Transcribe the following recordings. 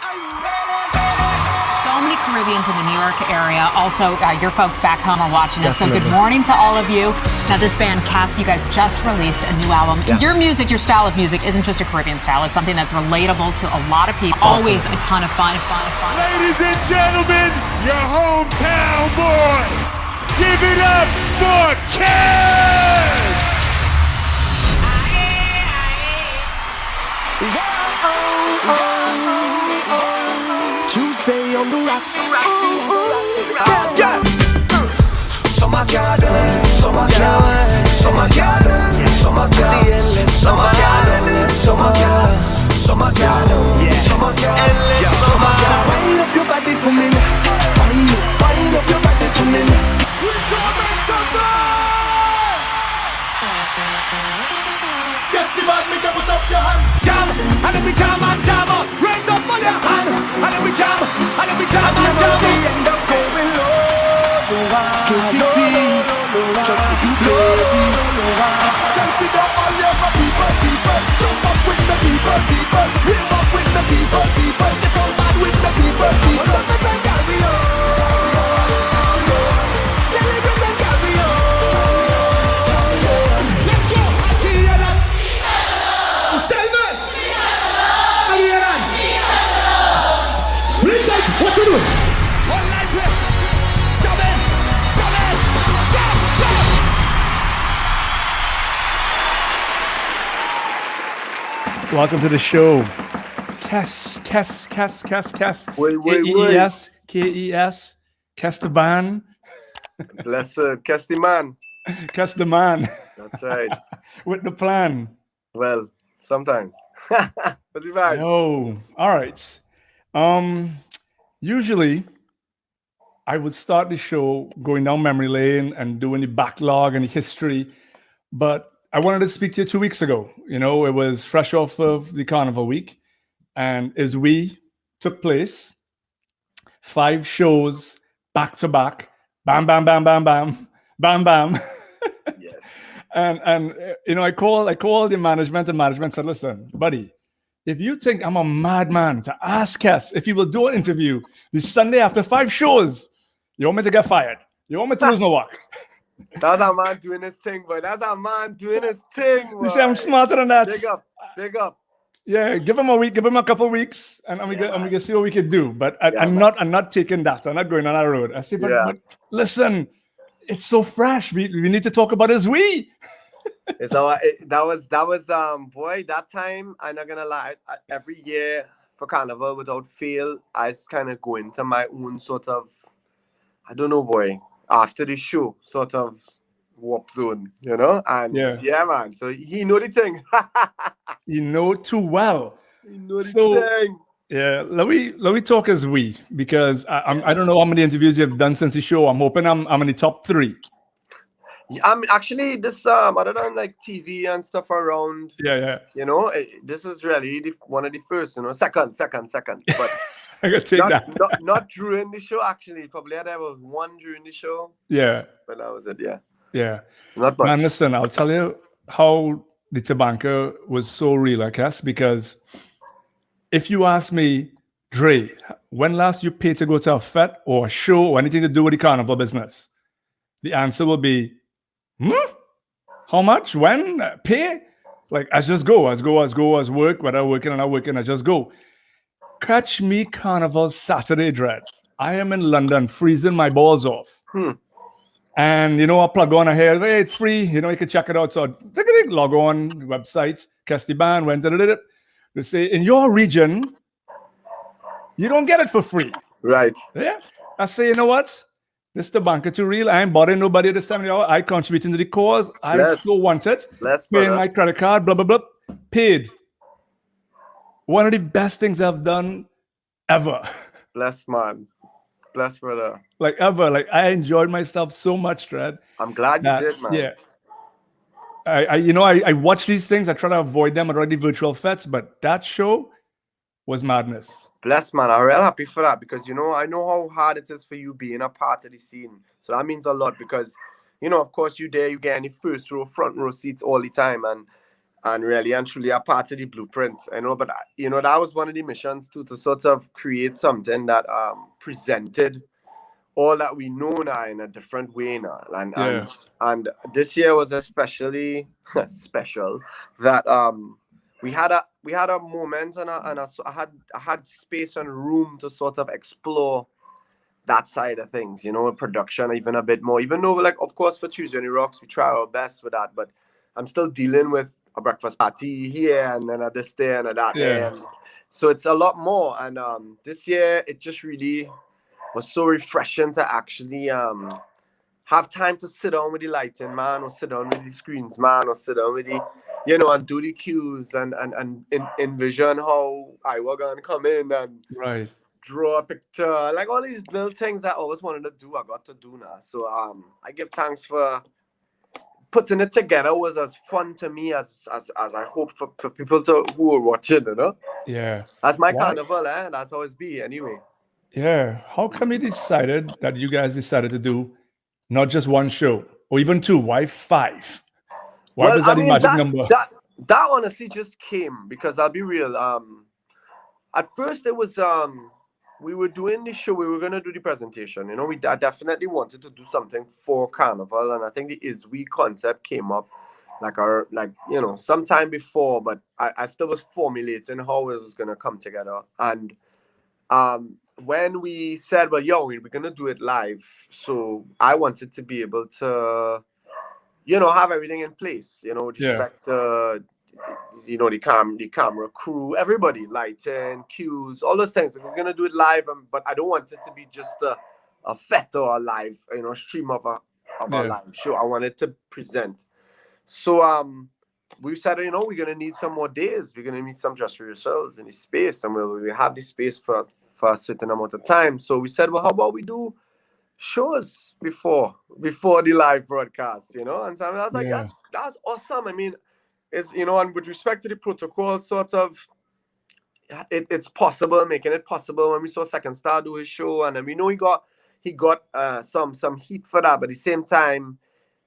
So many Caribbeans in the New York area. Also, your folks back home are watching us. Definitely. So good morning to all of you. Now, this band, Kes, you guys just released a new album. Yeah. Your music, your style of music isn't just a Caribbean style. It's something that's relatable to a lot of people. Always a ton of fun. Ladies and gentlemen, your hometown boys, give it up for Kes! Tuesday on the rocks. Yeah. Summer garden, summer garden, summer garden, summer garden, summer garden, summer garden, summer garden, summer garden, summer garden. Wind up your body for me. Wind up your body for me. Kes the Band, make you put up your hand. Jam, and then we jam and jam up. Raise up on your hand, and then we jam, and then we jam and jam up. We end up going low, KTP, just for you, baby. Consider all your people, jump up with the people, live up with the people, get all bad with the people. Celebrate and carry on, celebrate and carry on. Let's go! I can hear that. Tell me! I hear that. Listen, what to do? All night, jump in, jump. Welcome to the show. Kes. K-E-S, K-E-S, Kes the Band. Bless Kes the man. Kes the Man. That's right. With the plan. Well, sometimes. What's the vibe? Oh, all right. Usually I would start the show going down memory lane and doing the backlog and the history, but I wanted to speak to you 2 weeks ago. You know, it was fresh off of the Carnival week, and IzWe took place. 5 shows back to back. Bam, bam, bam, bam, bam, bam, bam. Yes. And you know, I called the management, and management said, listen, buddy, if you think I'm a madman to ask Kes if he will do an interview this Sunday after 5 shows, you want me to get fired? You want me to lose my work? That's our man doing his thing, boy. That's our man doing his thing, boy. You say I'm smarter than that. Big up. Yeah, give him a week, give him a couple of weeks, and we can see what we can do. But I'm not taking that. I'm not going on that road. I say, but listen, it's so fresh. We need to talk about IzWe. That was boy, that time, I'm not gonna lie, every year for Carnival without fail, I kind of go into my own sort of, I don't know, boy, after the show sort of warp zone, you know? And yeah man, so he know the thing. You know too well. He know the thing. Yeah, let me talk IzWe, because I don't know how many interviews you've done since the show. I'm hoping I'm in the top 3. I'm actually this other than like TV and stuff around. Yeah. You know, this is really one of the first. You know, second. But I gotta take that. Not during the show. Actually, probably there was one during the show. Yeah. But that was it. Yeah. Yeah. Not much. Man, listen, I'll tell you how the Tobago was so real, I guess, because if you ask me, Dre, when last you paid to go to a fete or a show or anything to do with the Carnival business, the answer will be, how much? When? Pay? Like, I just go, as work, whether I'm working or not working, I just go. Catch me Carnival Saturday, Dread. I am in London, freezing my balls off. And, you know, I'll plug on ahead. Hey, it's free. You know, you can check it out. So, log on, website, Kes the Band, went to it. They say, in your region, you don't get it for free. Right. Yeah. I say, you know what? This Tobago too real. I ain't bothering nobody this time of the hour. I contributing to the cause. I still want it. Paying my credit card, blah, blah, blah. Paid. One of the best things I've done ever. Bless, man. Bless, brother. Like ever. Like, I enjoyed myself so much, Dred. I'm glad you did, man. Yeah. I watch these things. I try to avoid them. I already virtual fetes, but that show was madness. Bless, man. I'm real happy for that because, you know, I know how hard it is for you being a part of the scene. So that means a lot because, you know, of course, you there, you get any first row, front row seats all the time. And and really and truly a part of the blueprint, you know. But you know, that was one of the missions too, to sort of create something that presented all that we know now in a different way now. And this year was especially special that we had a moment and I had space and room to sort of explore that side of things, you know, production even a bit more. Even though, like, of course, for Tuesday on the Rocks, we try our best with that, but I'm still dealing with a breakfast party here and then a this there and a that there. And so it's a lot more. And this year, it just really was so refreshing to actually have time to sit down with the lighting man, or sit down with the screens man, or sit down with the, you know, and do the cues and envision how I was gonna come in and draw a picture, like all these little things that I always wanted to do, I got to do now. So I give thanks for putting it together. Was as fun to me as I hope for people who are watching, you know. Yeah. That's my carnival, that's how it's be anyway. Yeah. How come you decided that you guys decided to do not just one show or even two? Why 5? Why was that the magic number? That honestly just came because I'll be real. At first it was we were doing the show, we were gonna do the presentation. You know, I definitely wanted to do something for Carnival, and I think the IzWe concept came up like you know, sometime before, but I still was formulating how it was gonna come together. And when we said, well, yo, we're gonna do it live, so I wanted to be able to, you know, have everything in place, you know, with respect to, you know, the camera crew, everybody, lighting, cues, all those things. We're gonna do it live, but I don't want it to be just a fet or a live, you know, stream of a live show. I wanted to present. So we said, you know, we're gonna need some more days. We're gonna need some dress rehearsals in the space, and we have the space for a certain amount of time. So we said, well, how about we do shows before the live broadcast, you know? And so I was like, that's awesome. I mean, it's, you know, and with respect to the protocol, sort of, it's possible, making it possible. When we saw Second Star do his show, and then we know he got some heat for that, but at the same time,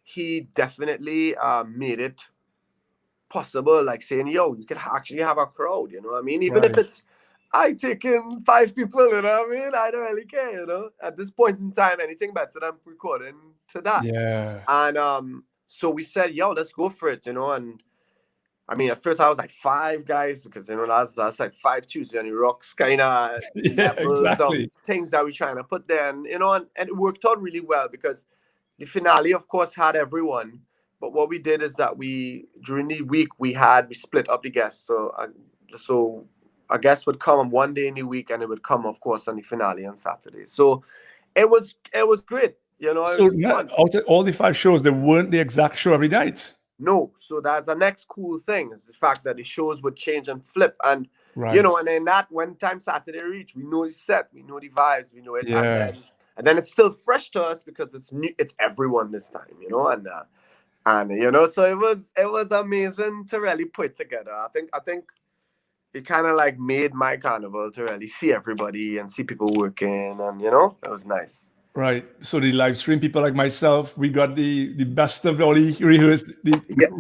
he definitely made it possible, like saying, yo, you can actually have a crowd, you know what I mean? Even if it's I take in 5 people, you know what I mean? I don't really care, you know? At this point in time, anything better than recording to that. Yeah. And so we said, yo, let's go for it, you know? And I mean, at first I was like 5 guys, because, you know, that's like 5 Tuesday on the Rocks kind of levels of things that we're trying to put there. And, you know, and it worked out really well, because the finale, of course, had everyone. But what we did is that during the week, we split up the guests. So a guest would come on one day in the week, and it would come, of course, on the finale on Saturday. So it was great, you know. So out of all the 5 shows, they weren't the exact show every night. No, so that's the next cool thing, is the fact that the shows would change and flip, and you know, and then when time Saturday reached, we know the set, we know the vibes, we know it, and then it's still fresh to us because it's new, it's everyone this time, you know, and you know, so it was amazing to really put together. I think it kind of like made my carnival to really see everybody and see people working, and, you know, it was nice. Right. So the live stream people like myself, we got the best of all the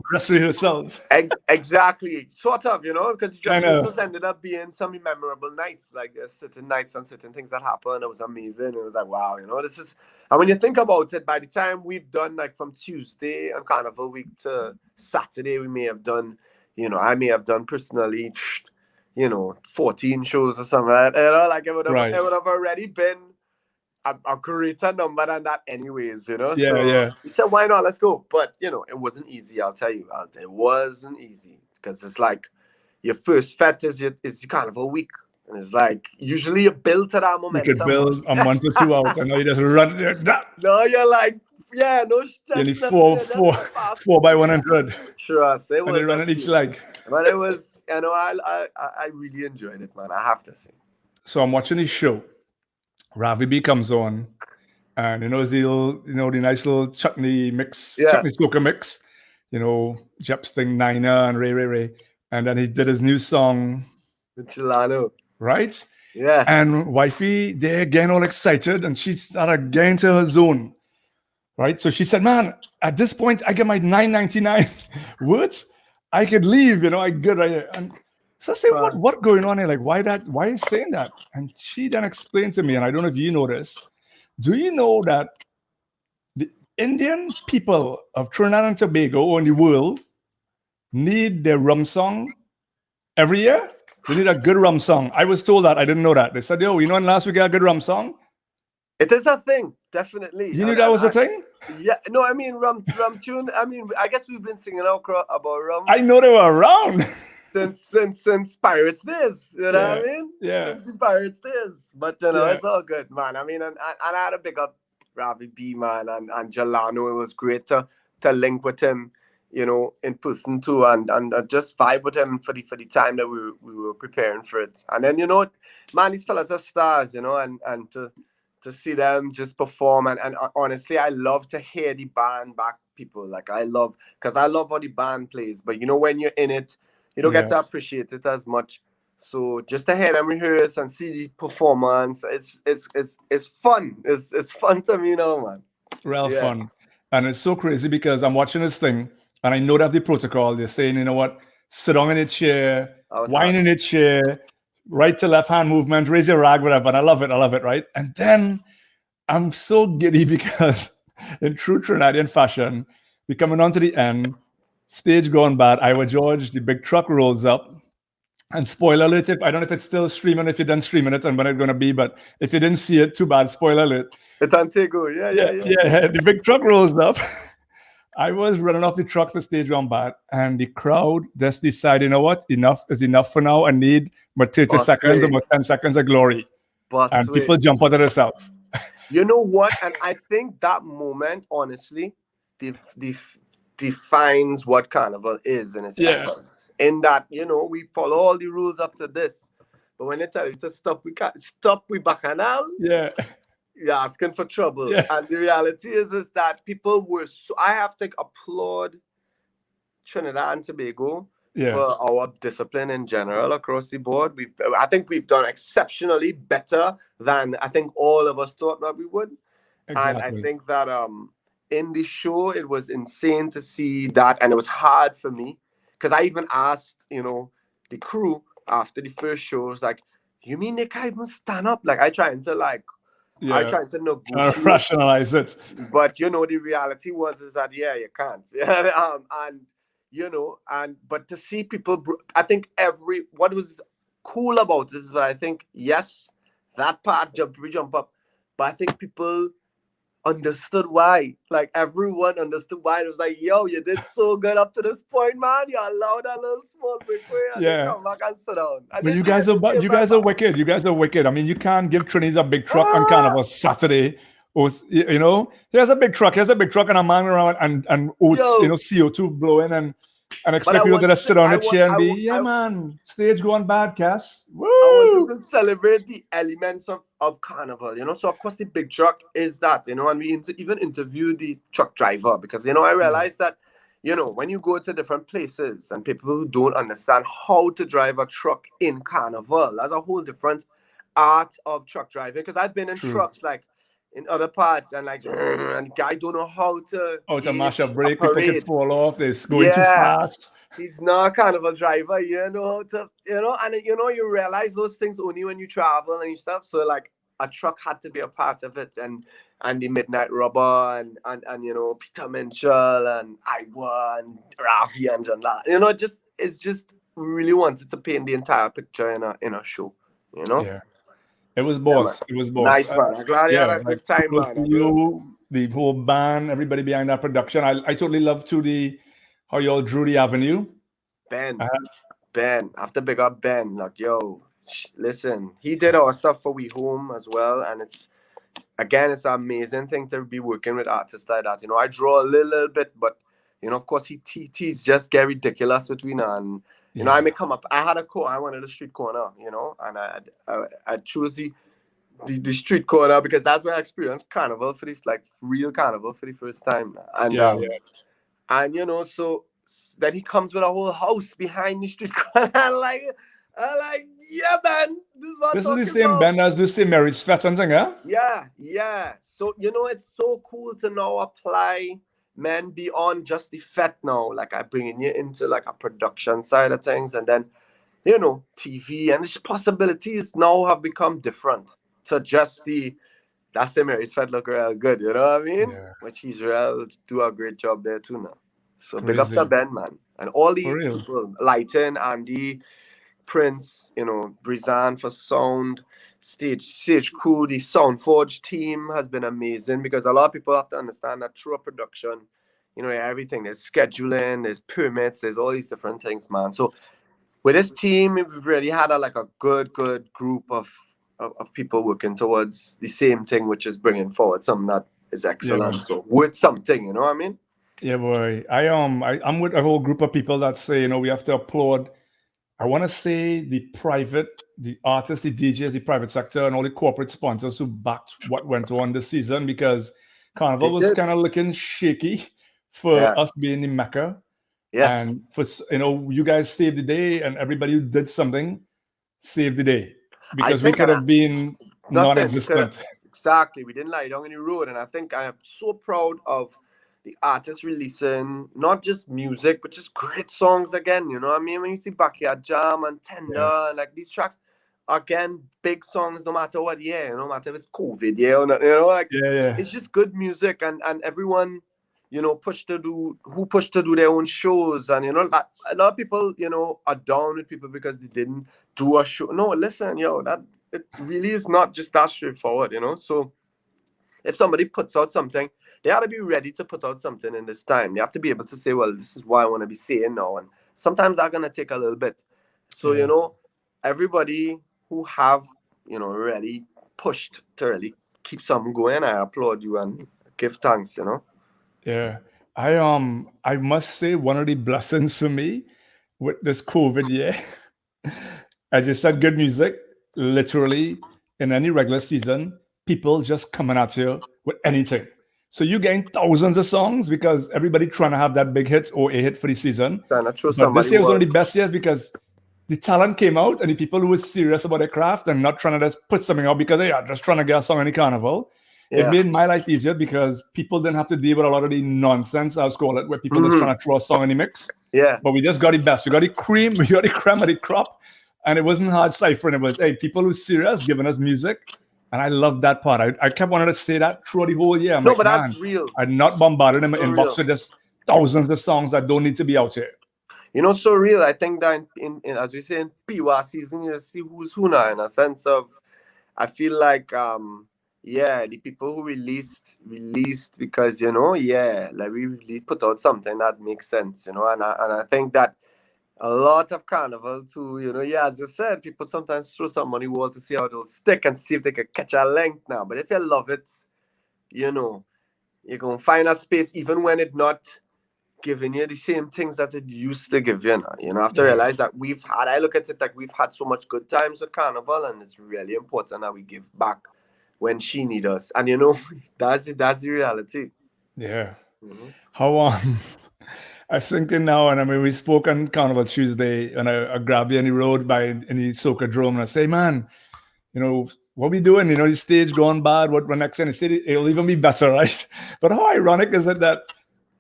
dress rehearsals. Exactly. Sort of, you know, because dress rehearsals ended up being some memorable nights, like certain nights and certain things that happened. It was amazing. It was like, wow, you know, and when you think about it, by the time we've done, like, from Tuesday on Carnival Week to Saturday, we may have done, you know, I may have done personally, you know, 14 shows or something like that, you know, like it would have already been a greater number than that anyways, you know. We said, why not, let's go. But, you know, it wasn't easy, I'll tell you. It wasn't easy, because it's like your first fete is the Carnival Week, and it's like usually you build to that momentum. You could build a month or 2 out, and now you just run there. No, you're like, no stress. Nearly 4 by 100. Trust, it was, and they run each leg. But it was, you know, I really enjoyed it, man, I have to say. So I'm watching this show. Ravi B comes on, and, you know, the nice little chutney mix, chutney soca mix, you know, Jeps thing, Nina and Ray, and then he did his new song, Chilano, right? Yeah. And wifey, they're getting all excited, and she started getting to her zone, right? So she said, "Man, at this point, I get my $9.99 words." I could leave, I good right here. And so I say, what going on here? Like, why are you saying that? And she then explained to me, and I don't know if you know this. Do you know that the Indian people of Trinidad and Tobago in the world need their rum song every year? They need a good rum song. I was told that. I didn't know that. They said, yo, when last we got a good rum song? It is a thing, definitely. You knew that was a thing? Yeah, no, I mean rum tune. I mean, I guess we've been singing about rum. I know they were around since Pirates days. You know what I mean? Yeah. Since the Pirates days. But it's all good, man. I mean, and I had to pick up Ravi B, man, and Jalano. It was great to link with him, in person too, and just vibe with him for the time that we were preparing for it. And then man, these fellas are stars, and to see them just perform and honestly, I love to hear the band back people. Like because I love how the band plays, but when you're in it, you don't get to appreciate it as much. So just to hear them rehearse and see the performance, it's fun. It's fun to me now, man. Real fun. And it's so crazy because I'm watching this thing and I know they have the protocol. They're saying, you know what, sit down in a chair, whine in a chair, right to left hand movement, raise your rag, whatever. And I love it, right? And then I'm so giddy because in true Trinidadian fashion, we're coming on to the end, stage gone bad. Iowa George, the big truck rolls up. And spoiler alert, I don't know if it's still streaming, if you're done streaming it and when it's going to be, but if you didn't see it, too bad, spoiler alert. It's on Tego, yeah. The big truck rolls up. I was running off the truck, the stage gone bad, and the crowd just decided, you know what, enough is enough for now. I need my 30 seconds or my 10 seconds of glory. And people jump out of themselves. You know what? And I think that moment, honestly, defines what Carnival is in its essence. In that, we follow all the rules up to this. But when they tell you to stop, we can't stop with Bacchanal. Yeah. You're asking for trouble. Yeah. And the reality is that people were I have to applaud Trinidad and Tobago for our discipline in general across the board. I think we've done exceptionally better than I think all of us thought that we would. Exactly. And I think that in the show, it was insane to see that. And it was hard for me because I even asked, the crew after the first show, was like, you mean they can't even stand up? Like, I trying to negotiate. Rationalize it. But, the reality was that, you can't. But to see people, I think what was cool about this is that I think, yes, that part, we jump up, but I think people understood why. Like, everyone understood why. It was like, yo, you did so good up to this point, man. You allowed that little small break and then come back and sit down. And but you guys are wicked. You guys are wicked. I mean, you can't give Trini a big truck on Carnival Saturday. Or, here's a big truck, and a man around and oats, CO2 blowing and expect people to sit on a chair and be, man, stage going bad, Kes. Woo! I wanted to celebrate the elements of Carnival, So, of course, the big truck is that, and we even interviewed the truck driver because, I realized that, when you go to different places and people who don't understand how to drive a truck in Carnival, that's a whole different art of truck driving. Because I've been in trucks, like, in other parts, and and guy don't know how to mash a brake, people can fall off, they're going too fast. He's not a Carnival driver, how to, and you realize those things only when you travel and stuff. So like a truck had to be a part of it, and the Midnight Rubber and Peter Minchell and Iwa and Rafi and John La. It's just we really wanted to paint the entire picture in a show, Yeah. It was boss. It was boss. Nice, man. I'm glad you had a good time, man. You, the whole band, everybody behind that production. I totally love how you all drew the avenue. Ben, I have to big up Ben. Like, yo, listen, he did our stuff for We Home as well. And it's an amazing thing to be working with artists like that. I draw a little bit, but, of course, he's just get ridiculous between and I may come up. I had I wanted a street corner, and I chose the street corner because that's where I experienced Carnival real Carnival for the first time. And so then he comes with a whole house behind the street corner. I'm like, yeah, man, this is the same band as the same marriage fete and thing, Yeah. So it's so cool to now apply men beyond just the fete now. Like I bringing you into like a production side of things, and then you know TV and the possibilities now have become different to just the. That's him. His fete look real good. You know what I mean? Yeah. Which he's real do a great job there too now. So big up Crazy. to Ben, man, and all the For real. people, Lighten, Andy, Prince, you know, Brizan for sound, stage crew, the Soundforge team has been amazing because a lot of people have to understand that through a production, you know, everything, there's scheduling, there's permits, there's all these different things, man. So with this team, we've really had a good group of people working towards the same thing, which is bringing forward something that is excellent. man. So with something, you know what I mean? Yeah, boy. I'm with a whole group of people that say, you know, we have to applaud. I want to say the artists, the DJs, the private sector, and all the corporate sponsors who backed what went on this season because Carnival They was did. kind of looking shaky for Yeah. us being in Mecca. Yes. And for you guys saved the day, and everybody who did something saved the day because we think could have been nothing. non-existent. Exactly. We didn't lie down in the road. And I think I am so proud of the artists releasing not just music, but just great songs again. You know what I mean? When you see Backyard Jam and Tender, and like these tracks, again, big songs no matter what year, no matter if it's COVID, or not, you know, like it's just good music and everyone, you know, pushed to do their own shows. And you know, like, a lot of people, you know, are down with people because they didn't do a show. No, listen, that it really is not just that straightforward, you know. So if somebody puts out something, they ought to be ready to put out something in this time. They have to be able to say, well, this is what I want to be saying now. And sometimes that's going to take a little bit. So, you know, everybody who have, you know, really pushed to really keep something going, I applaud you and give thanks, you know. Yeah. I must say one of the blessings for me with this COVID year, I just said good music, literally in any regular season, people just coming at you with anything. So you're getting thousands of songs because everybody trying to have that big hit or a hit for the season. But this year was one of the best years because the talent came out and the people who were serious about their craft and not trying to just put something out because they are just trying to get a song in the carnival. It made my life easier because people didn't have to deal with a lot of the nonsense, I'll call it, where people just trying to throw a song in the mix. Yeah. But we just got the best. We got the cream, we got the creme of the crop. And it wasn't hard ciphering. It was, hey, people who serious giving us music. And I love that part. I kept wanting to say that throughout the whole year. I'm but that's real. I'm not bombarded in my inbox with just thousands of songs that don't need to be out here. You know, so real. I think that in as we say in Piwa season, you see who's who now in a sense of, I feel like the people who released because, you know, like we really put out something that makes sense, you know, and I think that a lot of carnival too, you know, as you said, people sometimes throw some money wall to see how it'll stick and see if they can catch a length now. But if you love it, you know, you're gonna find a space even when it's not giving you the same things that it used to give you now. You know, have to realize that I look at it like we've had so much good times with carnival, and it's really important that we give back when she needs us. And you know, that's the reality. Yeah. How I'm thinking now, and I mean, we spoke on Carnival Tuesday, and I grabbed you on the road in the Soca Drome, and I say, man, you know, what we doing? You know, the stage gone bad. What next? And the stage, it'll even be better, right? But how ironic is it that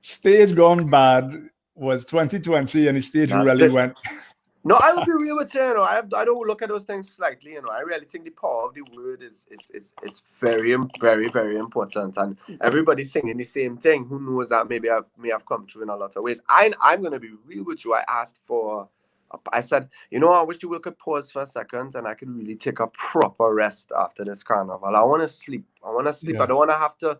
stage gone bad was 2020, and the stage really went. No, I will be real with you. You know, I don't look at those things slightly. You know, I really think the power of the word is very, very, very important. And everybody singing the same thing. Who knows that maybe I may have come true in a lot of ways. I'm gonna be real with you. I asked for. I said, you know, I wish you could pause for a second and I could really take a proper rest after this carnival. I want to sleep. I don't want to have to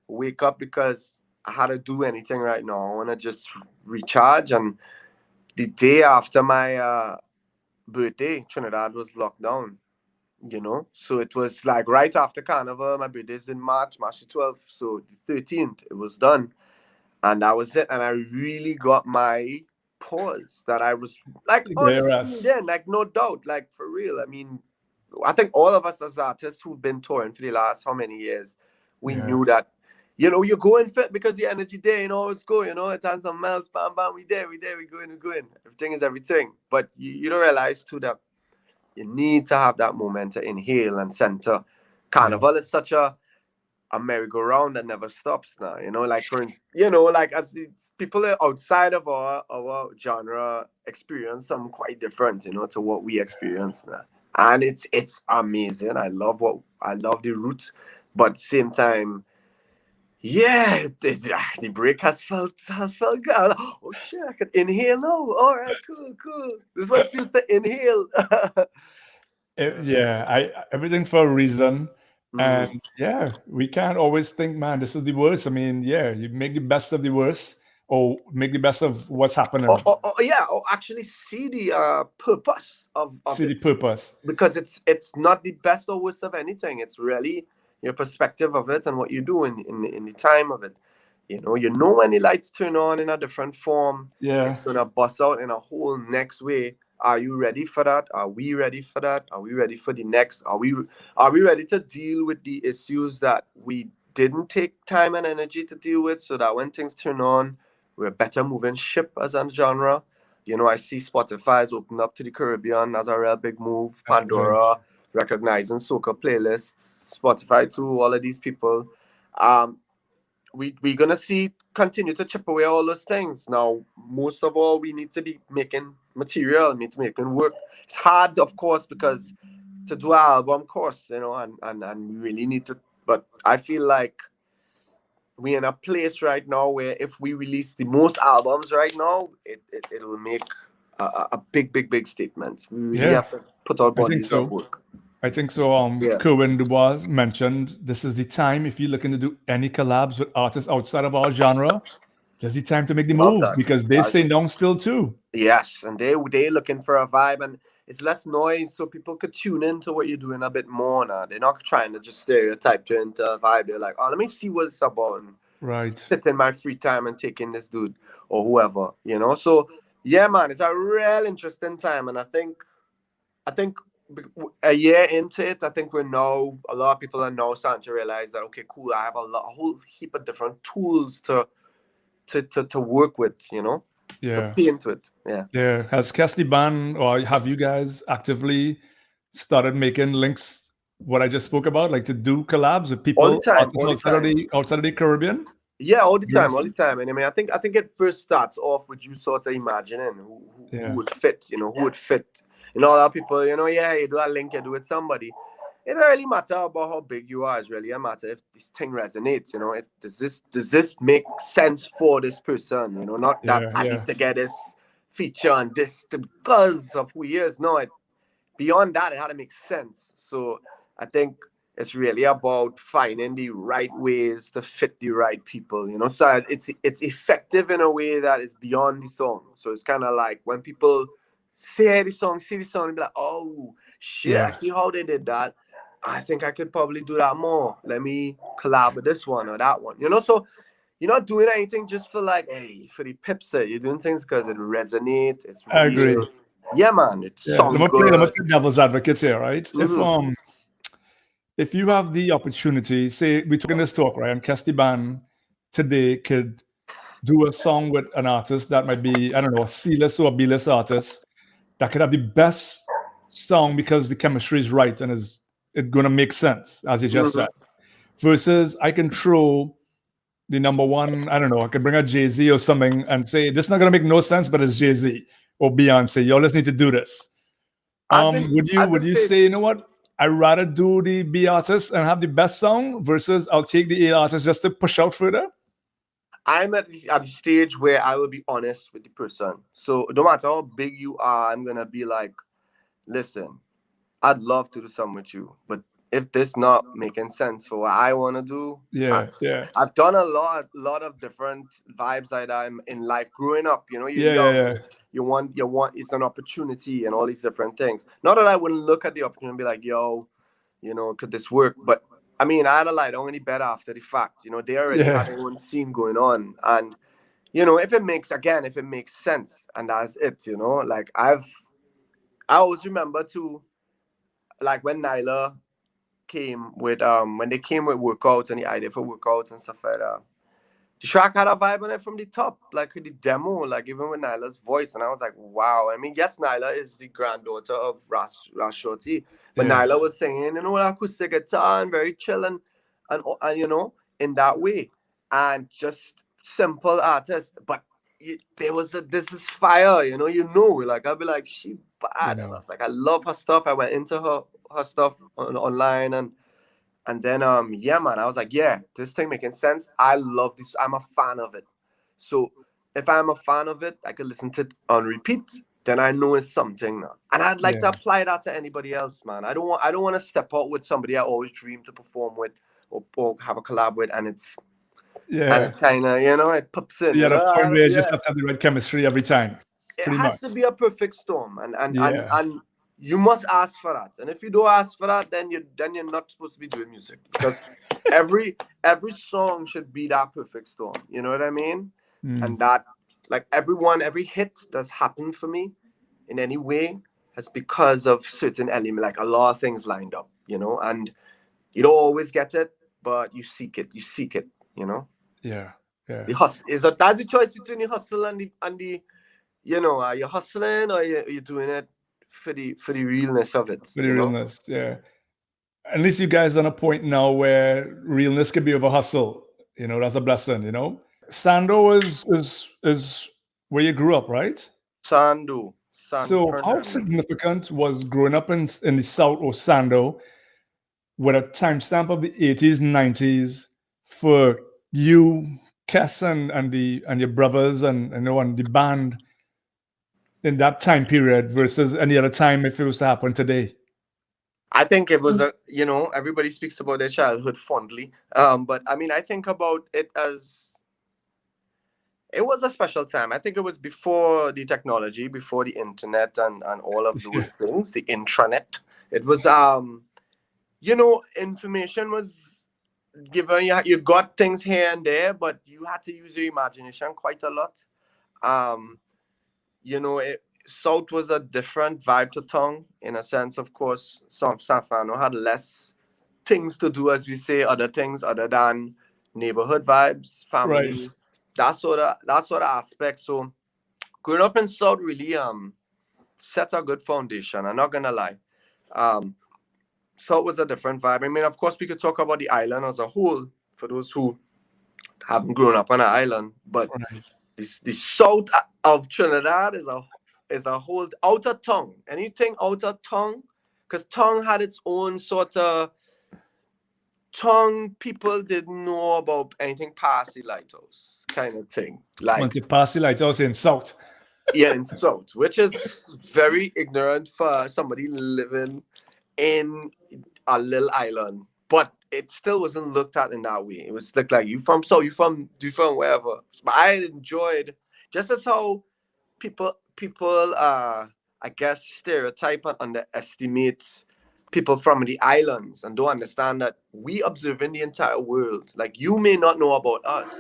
wake up because I had to do anything right now. I want to just recharge. And the day after my birthday, Trinidad was locked down, you know. So it was like right after Carnival. My birthday's in March the 12th. So the 13th, it was done. And that was it. And I really got my pause that I was like, honestly, then, like, no doubt, like, for real. I mean, I think all of us as artists who've been touring for the last how many years, we knew that, you know, you're going fit because the energy there, you know, it's going, you know, it's on some miles, bam, we there, we going. Everything is everything. But you don't realize too that you need to have that moment to inhale and center. Carnival is such a a merry-go-round that never stops now. You know, like for instance, you know, like as it's people outside of our genre experience something quite different, you know, to what we experience now. And it's amazing. I love the roots, but at the same time, yeah, the break has felt good. Oh shit, I can inhale now. All right, cool. This is what it feels to inhale. Everything for a reason. And yeah, we can't always think, man, this is the worst. I mean, yeah, you make the best of the worst or make the best of what's happening. Or actually see the purpose of See it. the purpose. Because it's not the best or worst of anything. It's really your perspective of it and what you do in the time of it. You know when the lights turn on in a different form. Yeah. It's gonna bust out in a whole next way. Are you ready for that? Are we ready for that? Are we ready for the next? Are we ready to deal with the issues that we didn't take time and energy to deal with, so that when things turn on, we're better moving ship as a genre? You know, I see Spotify's open up to the Caribbean as a real big move. Pandora recognizing soca playlists, Spotify too, all of these people. We're gonna see continue to chip away all those things. Now, most of all, we need to be making material, need to making work. It's hard, of course, because to do an album course, you know, and we really need to. But I feel like we're in a place right now where if we release the most albums right now, it will make a big statement. We really have to put our bodies at work. I think so. Kerwin Dubois mentioned this is the time if you're looking to do any collabs with artists outside of our genre. There's the time to make the move because they say no still too. Yes, and they're looking for a vibe, and it's less noise, so people could tune into what you're doing a bit more now. They're not trying to just stereotype you into a vibe. They're like, oh, let me see what it's about. And right. Sit in my free time and take in this dude or whoever, you know. So yeah, man, it's a real interesting time, and I think a year into it, I think a lot of people are now starting to realize that okay, cool, I have a whole heap of different tools to work with, you know. Yeah. To be into it. Yeah. Has Kes The Band, or have you guys actively started making links? What I just spoke about, like to do collabs with people all the time. outside of the Caribbean. Yeah, all the time. And I mean, I think it first starts off with you sort of imagining who would fit, you know, who would fit. You know, a lot of people, you know, you do a link, you do with somebody. It doesn't really matter about how big you are. It's really a matter if this thing resonates. You know, does this make sense for this person? You know, not that I need to get this feature and this because of who he is. No, beyond that, it had to make sense. So I think it's really about finding the right ways to fit the right people. You know, so it's effective in a way that is beyond the song. So it's kind of like when people see the song, and be like, oh shit, I see how they did that. I think I could probably do that more. Let me collab with this one or that one. You know, so you're not doing anything just for like, hey, for the pips. You're doing things because it resonates. It's real. I agree. Yeah, man. It sounds good. Let me play devil's advocate here, right? Mm-hmm. If you have the opportunity, say we're talking this talk, right? And Kes The Band today could do a song with an artist that might be, I don't know, a C-list or a B-list artist that could have the best song because the chemistry is right and it's gonna make sense, as you just said. Versus I can throw the number one, I don't know, I could bring out Jay-Z or something and say, this is not gonna make no sense, but it's Jay-Z or Beyonce. Y'all just need to do this. Would you say, you know what? I'd rather do the B artist and have the best song versus I'll take the A artist just to push out further? I'm at the stage where I will be honest with the person. So no matter how big you are, I'm gonna be like, listen, I'd love to do something with you, but if this not making sense for what I want to do, I've done a lot of different vibes that I'm in life growing up. You know, you want it's an opportunity and all these different things. Not that I wouldn't look at the opportunity and be like, yo, you know, could this work? But I mean, I had a light only better after the fact. You know, they already had their own scene going on, and you know, if it makes sense, and that's it. You know, like I always remember too, like when Nyla came with when they came with workouts and the idea for workouts and stuff like that. The track had a vibe on it from the top, like with the demo, like even with Nyla's voice, and I was like, wow. I mean, yes, Nyla is the granddaughter of Ras Shorty, but Nyla was singing, you know, acoustic guitar and very chill, and and you know, in that way, and just simple artists. But there was this is fire, you know, like I'll be like, she bad. And I was like, I love her stuff. I went into her stuff online, and then yeah, man, I was like, yeah, this thing making sense. I love this. I'm a fan of it. So if I'm a fan of it, I could listen to it on repeat. Then I know it's something now. And I'd like to apply that to anybody else, man. I don't want to step out with somebody I always dream to perform with or have a collab with, and it's kind of, you know, it pops in. So you're at a point where you just have to have the right chemistry every time. It has to be a perfect storm, and you must ask for that. And if you don't ask for that, then you're not supposed to be doing music, because every song should be that perfect storm. You know what I mean? And that, like, every hit that's happened for me in any way has because of certain element, like a lot of things lined up, you know, and you don't always get it, but you seek it, you know? Yeah. The hustle that's the choice between the hustle and the you know, are you hustling or you're doing it for the realness of it? For the realness, yeah. At least you guys are on a point now where realness can be over hustle. You know, that's a blessing, you know? Sando is where you grew up, right? Sando. So how significant was growing up in the South or Sando with a timestamp of the 80s, 90s for you, Kes, and your brothers and the band in that time period versus any other time if it was to happen today? I think it was you know, everybody speaks about their childhood fondly. But I mean, I think about it as it was a special time. I think it was before the technology, before the internet and all of those things, the intranet. It was you know, information was given. You got things here and there, but you had to use your imagination quite a lot. You know, South was a different vibe to tongue, in a sense. Of course, some Safano had less things to do, as we say, other things other than neighborhood vibes, family, Right. that sort of aspect. So growing up in South really set a good foundation. I'm not gonna lie. South was a different vibe. I mean, of course, we could talk about the island as a whole for those who haven't grown up on an island, but the South of Trinidad is a whole outer tongue. Anything outer tongue, because tongue had its own sort of tongue. People didn't know about anything past the lighthouse kind of thing. Like Once you pass the lighthouse in South. Yeah, in South, which is very ignorant for somebody living in a little island. But it still wasn't looked at in that way. It was like you from South, you from wherever. But I enjoyed, just as how people I guess stereotype and underestimate people from the islands and don't understand that we observing the entire world. Like, you may not know about us,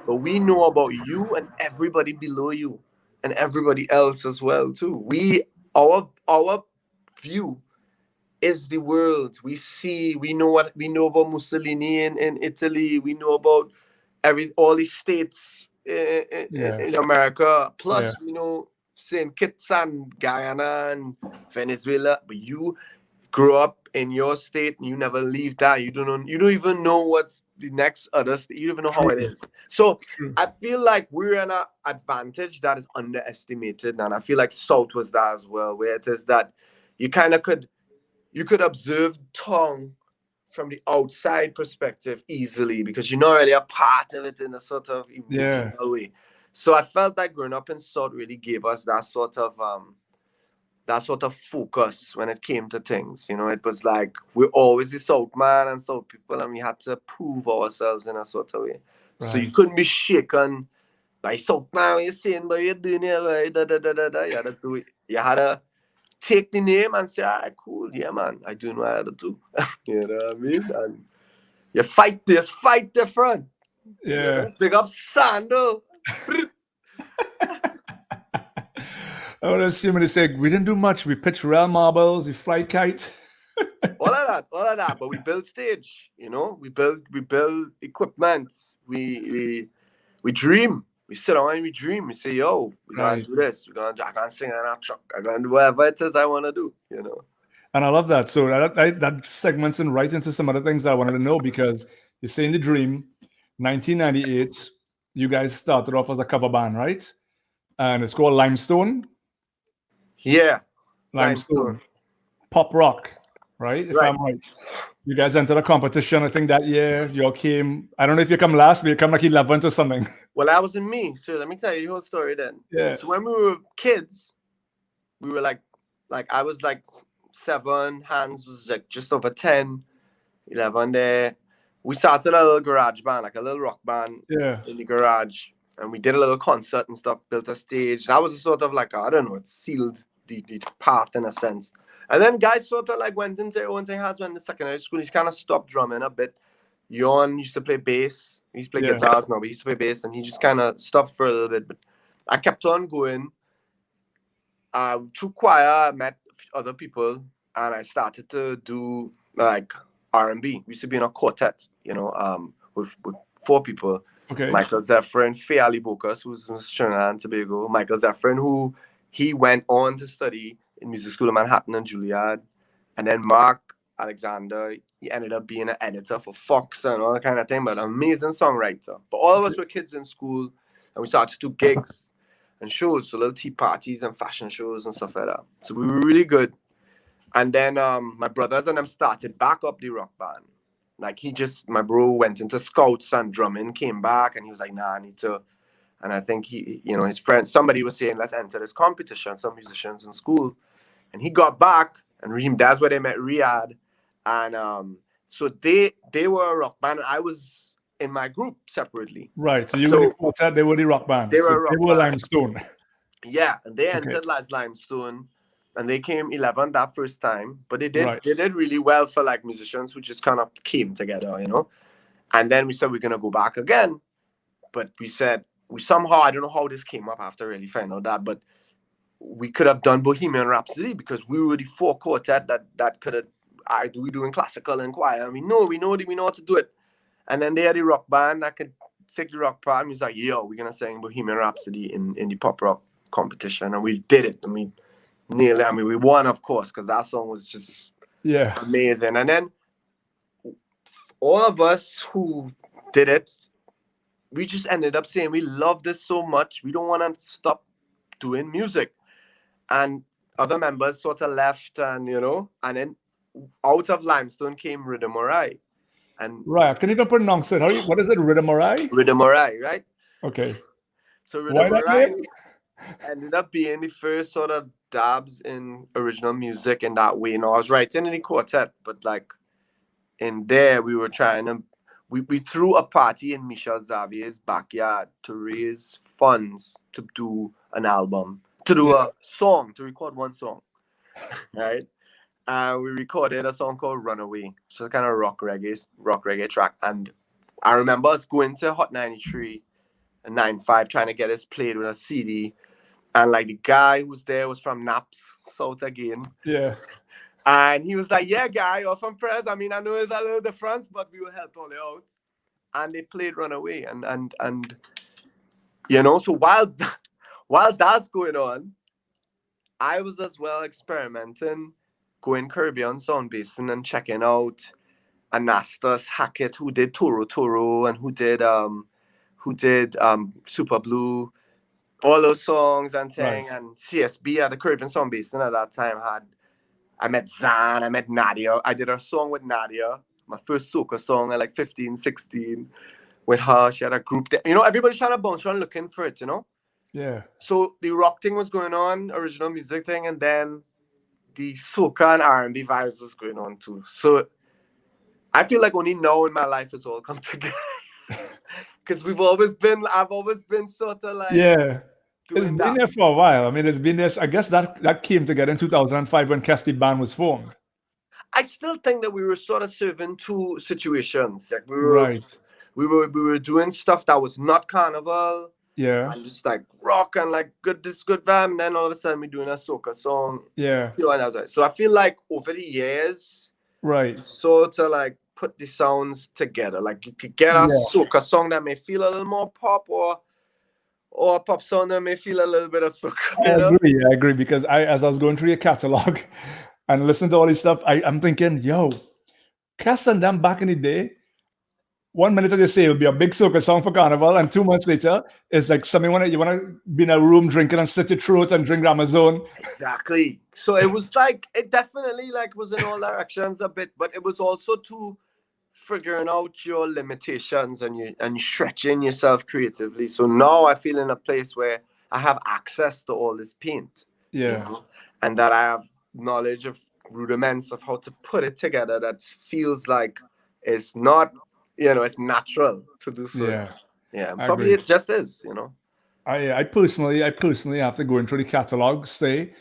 but we know about you and everybody below you and everybody else as well too. Our view is the world. We know about Mussolini in Italy. We know about all the states in America. Plus, we know St. Kitts and Guyana and Venezuela. But you grew up in your state and you never leave that. You don't even know what's the next other state. You don't even know how it is. So I feel like we're in an advantage that is underestimated, and I feel like South was that as well, where it is that you kind of could observe tongue from the outside perspective easily because you're not really a part of it in a sort of emotional way. So I felt like growing up in South really gave us that sort of focus when it came to things. You know, it was like we're always the South man and South people, and we had to prove ourselves in a sort of way. Right. So you couldn't be shaken by South man. You're saying, but you're doing it right. You had to do it. You had to take the name and say, all right, cool, yeah, man, I do know how to do. You know what I mean? And you fight different. Yeah. Pick up Sando. I would assume they say we didn't do much. We pitch real marbles, we fly kite. all of that. But we build stage, you know. We build equipment. We dream. We sit down and we dream. We say, yo, we're gonna do this. I can sing in a truck. I can do whatever it is I want to do, you know. And I love that. So that segments in right into some other things that I wanted to know, because you're saying the dream, 1998, you guys started off as a cover band, right? And it's called Limestone. Yeah. Limestone. Pop rock, right? If I'm right. You guys entered a competition, I think that year. You all came, I don't know if you come last, but you come like 11th or something. Well, that wasn't me. So let me tell you the whole story then. Yeah. So when we were kids, we were like I was like 7, Hans was like just over 10, 11 there. We started a little garage band, like a little rock band in the garage. And we did a little concert and stuff, built a stage. That was a sort of like, I don't know, it sealed the path in a sense. And then guys sort of like went into their own thing. Hans went to secondary school. He's kind of stopped drumming a bit. Yon used to play bass. He used to play guitars now, but he used to play bass. And he just kind of stopped for a little bit. But I kept on going. Through choir, I met other people. And I started to do like R&B. We used to be in a quartet, with 4 people. Okay. Michael Zephyrin, Faye Ali Bokas, who's from Trinidad and Tobago. Michael Zephyrin, who he went on to study in music school in Manhattan and Juilliard. And then Mark Alexander, he ended up being an editor for Fox and all that kind of thing, but an amazing songwriter. But all of us were kids in school, and we started to do gigs and shows, so little tea parties and fashion shows and stuff like that. So we were really good. And then my brothers and them started back up the rock band. Like my bro went into scouts and drumming, came back, and he was like, nah, I need to. And I think his friend, somebody was saying, let's enter this competition, some musicians in school. And he got back, and that's where they met Riyadh. And so they were a rock band, and I was in my group separately. Right, so you were the quartet, they were the rock band. They were Limestone. Yeah, and they entered as Limestone. And they came 11th that first time, but they did really well for like musicians who just kind of came together, And then we said we're gonna go back again, but we somehow, I don't know how this came up after really finding out that, but we could have done Bohemian Rhapsody because we were the 4 quartet that could have. We doing classical and choir, and we know how to do it. And then they had a rock band that could take the rock part. And we was like, we're gonna sing Bohemian Rhapsody in the pop rock competition, and we did it. Nearly, we won, of course, because that song was just amazing. And then all of us who did it, we just ended up saying we love this so much, we don't want to stop doing music. And other members sort of left, and and then out of Limestone came Rhythm Orai. And right, can you not pronounce it? What is it, Rhythm Orai? Rhythm Orai, right? Okay. So Rhythm Orai ended up being the first sort of dabs in original music in that way. I was writing in the quartet, but like in there we were trying to, we threw a party in Michel Xavier's backyard to raise funds to do an album, to do a song, to record one song, right? We recorded a song called Runaway, which is a kind of rock reggae track. And I remember us going to Hot 93 and 95 trying to get us played with a CD. And like the guy who was there was from Naps, South again. Yeah. And he was like, yeah, guy, you're from Prez. I know there's a little difference, but we will help all you out. And they played Runaway. And so while that's going on, I was as well experimenting, going Caribbean sound basin and checking out Anastas Hackett, who did Toro Toro and who did Super Blue. All those songs and thing, and CSB at the Caribbean Sound Basin at that time I met Zan, I met Nadia. I did a song with Nadia, my first soca song at like 15, 16 with her. She had a group there. Everybody's trying to bounce around looking for it, Yeah. So the rock thing was going on, original music thing, and then the soca and R&B vibes was going on too. So I feel like only now in my life has all come together. Because I've always been sort of like it's been there for a while. It's been this. I guess that came together in 2005 when Kes The Band was formed. I still think that we were sort of serving 2 situations. Like we were doing stuff that was not carnival. Yeah. And just like rock and like good vibe, and then all of a sudden we're doing a soca song. Yeah. So I feel like over the years, sort of like put the sounds together. Like you could get a soca song that may feel a little more pop, or a pop song that may feel a little bit of soca. I agree because as I was going through your catalog, and listen to all this stuff, I'm thinking, yo, Kes and them back in the day, 1 minute they say it'll be a big soca song for Carnival, and 2 months later, it's like something you want to be in a room drinking and slit your throat and drink Amazon. Exactly. So it was like, it definitely like was in all directions a bit, but it was also to figuring out your limitations and stretching yourself creatively. So now I feel in a place where I have access to all this paint. Yeah. You know, and that I have knowledge of rudiments of how to put it together that feels like it's not, it's natural to do so. Yeah. Probably it just is, I personally after going through the catalog say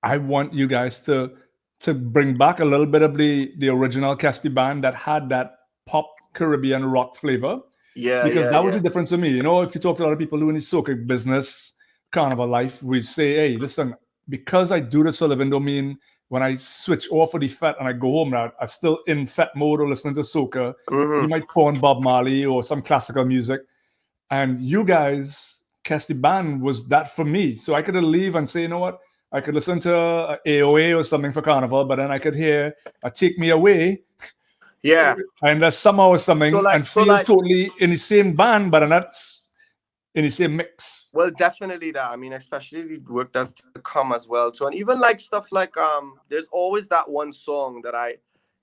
I want you guys to bring back a little bit of the original Kes The Band that had that pop Caribbean rock flavor. Because that was the difference to me. If you talk to a lot of people who in the soca business, Carnival life, we say, hey, listen, because I do this for a living don't mean when I switch off of the FET and I go home now, I'm still in FET mode or listening to soca. You might put on Bob Marley or some classical music. And you guys, Kes The Band was that for me. So I could leave and say, you know what? I could listen to AOA or something for Carnival, but then I could hear Take Me Away. Yeah. And that's somehow something and feel totally in the same band, but not in the same mix. Well, definitely that. I mean, especially the work that's to come as well too. And even like stuff like there's always that one song that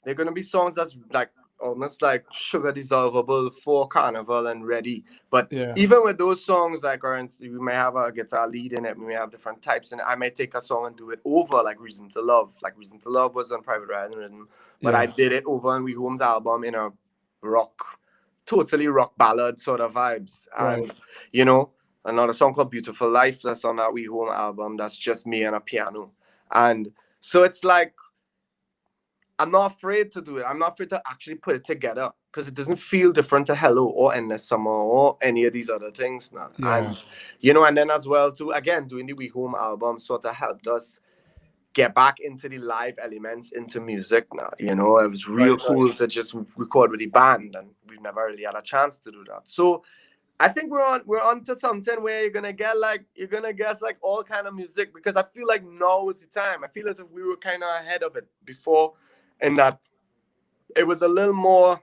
they're gonna be songs that's like almost like sugar dissolvable for Carnival and ready. But even with those songs, like we may have a guitar lead in it, we may have different types, and I may take a song and do it over, like Reason to Love. Like Reason to Love was on Private Ryan Rhythm, but I did it over on We Home's album in a totally rock ballad sort of vibes. And another song called Beautiful Life that's on that We Home album, that's just me and a piano. And so it's like, I'm not afraid to do it. I'm not afraid to actually put it together because it doesn't feel different to Hello or Endless Summer or any of these other things now. And, and then as well too, again, doing the We Home album sort of helped us get back into the live elements into music now. It was real cool to just record with the band, and we've never really had a chance to do that. So I think we're on to something where you're gonna guess like all kind of music, because I feel like now is the time. I feel as if we were kind of ahead of it before, in that it was a little more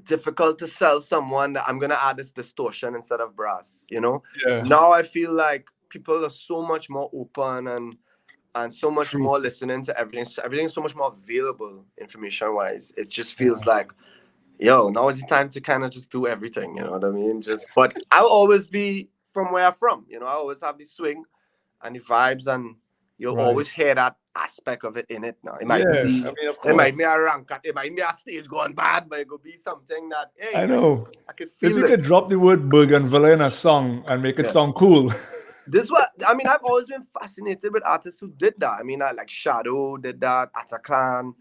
difficult to sell someone that I'm gonna add this distortion instead of brass. Now I feel like people are so much more open and so much more listening to everything. So everything's so much more available information wise. It just feels like, now is the time to kind of just do everything, you know what I mean? But I'll always be from where I'm from, I always have the swing and the vibes, and you'll always hear that aspect of it in it now. It might be, it might be a rank, it might be a stage gone bad, but it could be something that, hey, I know. I could feel if you could drop the word Bougainville in a song and make it sound cool. I've always been fascinated with artists who did that. I mean, like Shadow did that, Ataclan,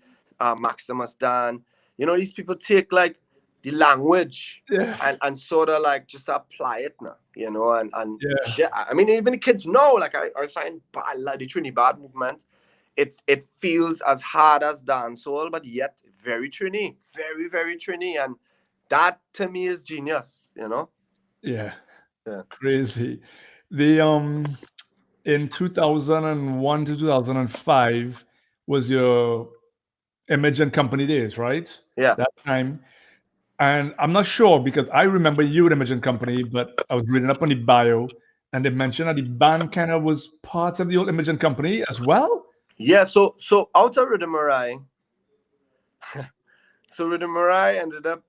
Maximus Dan. These people take like the language and sort of like just apply it now, I mean, even the kids know, like I find like the Trinidad movement, it feels as hard as dancehall, but yet very Trini, very, very Trini. And that to me is genius, Yeah. Crazy. The in 2001 to 2005 was your Imij and Company days, right? Yeah. That time. And I'm not sure because I remember you at Imij and Company, but I was reading up on the bio and they mentioned that the band kind of was part of the old Imij and Company as well. Yeah, so out of Rhythm Marai, so Rhythm Marai ended up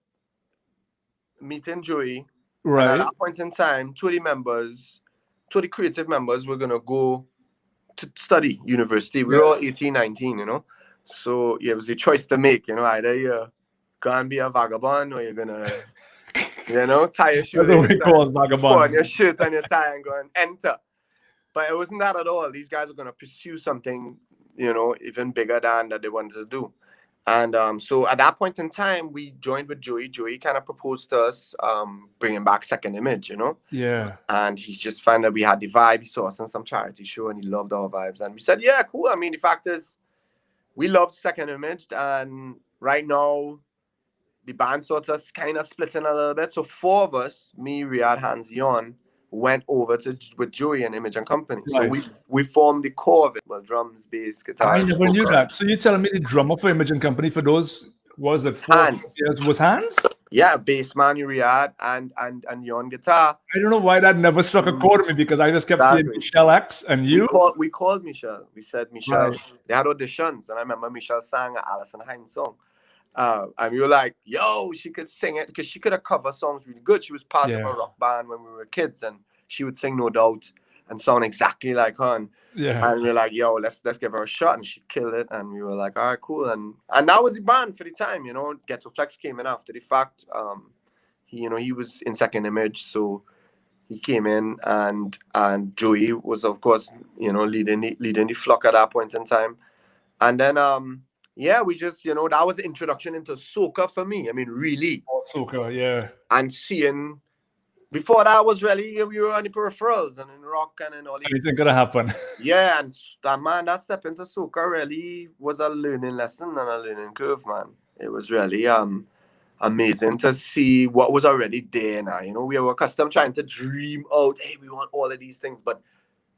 meeting Joey. Right. And at that point in time, 2 of the creative members were going to go to study university. We were all 18, 19, So it was a choice to make, either you're going to be a vagabond or you're going to tie your shoes. That's what we call vagabond. Put on your shirt and your tie and go and enter. But it wasn't that at all. These guys were going to pursue something, even bigger than that they wanted to do. And so at that point in time, we joined with Joey. Joey kind of proposed to us bringing back Second Imij, Yeah. And he just found that we had the vibe. He saw us on some charity show and he loved our vibes. And we said, yeah, cool. I mean, the fact is, we loved Second Imij. And right now, the band sort of kind of splitting a little bit. So 4 of us, me, Riyadh, Hans, Yon, went over to with Joey and Imij and Company. Right. So we formed the core of it. Well, drums, bass, guitar. I never knew vocals. that. So you're telling me the drummer for Imij Company for those was it 4 Hans. years was Hans? Yeah, bass man Uriad and you on guitar. I don't know why that never struck a chord with me because I just kept seeing Exactly. Michelle X and you. We called Michelle. We said Michelle. Right. They had auditions, and I remember Michelle sang an Alison Hines song. And we were like, yo, she could sing it because she could have covered songs really good. She was part of a rock band when we were kids, and she would sing No Doubt and sound exactly like her. And we were like, yo, let's give her a shot, and she killed it. And we were like, all right, cool. And that was the band for the time, you know. Ghetto Flex came in after the fact. He was in second Imij, so he came in, and Joey was, of course, leading the flock at that point in time. And then we just, that was the introduction into soca for me. I mean, really. Soca, yeah. And seeing, before that was really, we were on the peripherals and in rock and in all the... Anything could have happened. Yeah, and that step into soca really was a learning lesson and a learning curve, man. It was really amazing to see what was already there now. We were accustomed trying to dream out, hey, we want all of these things, but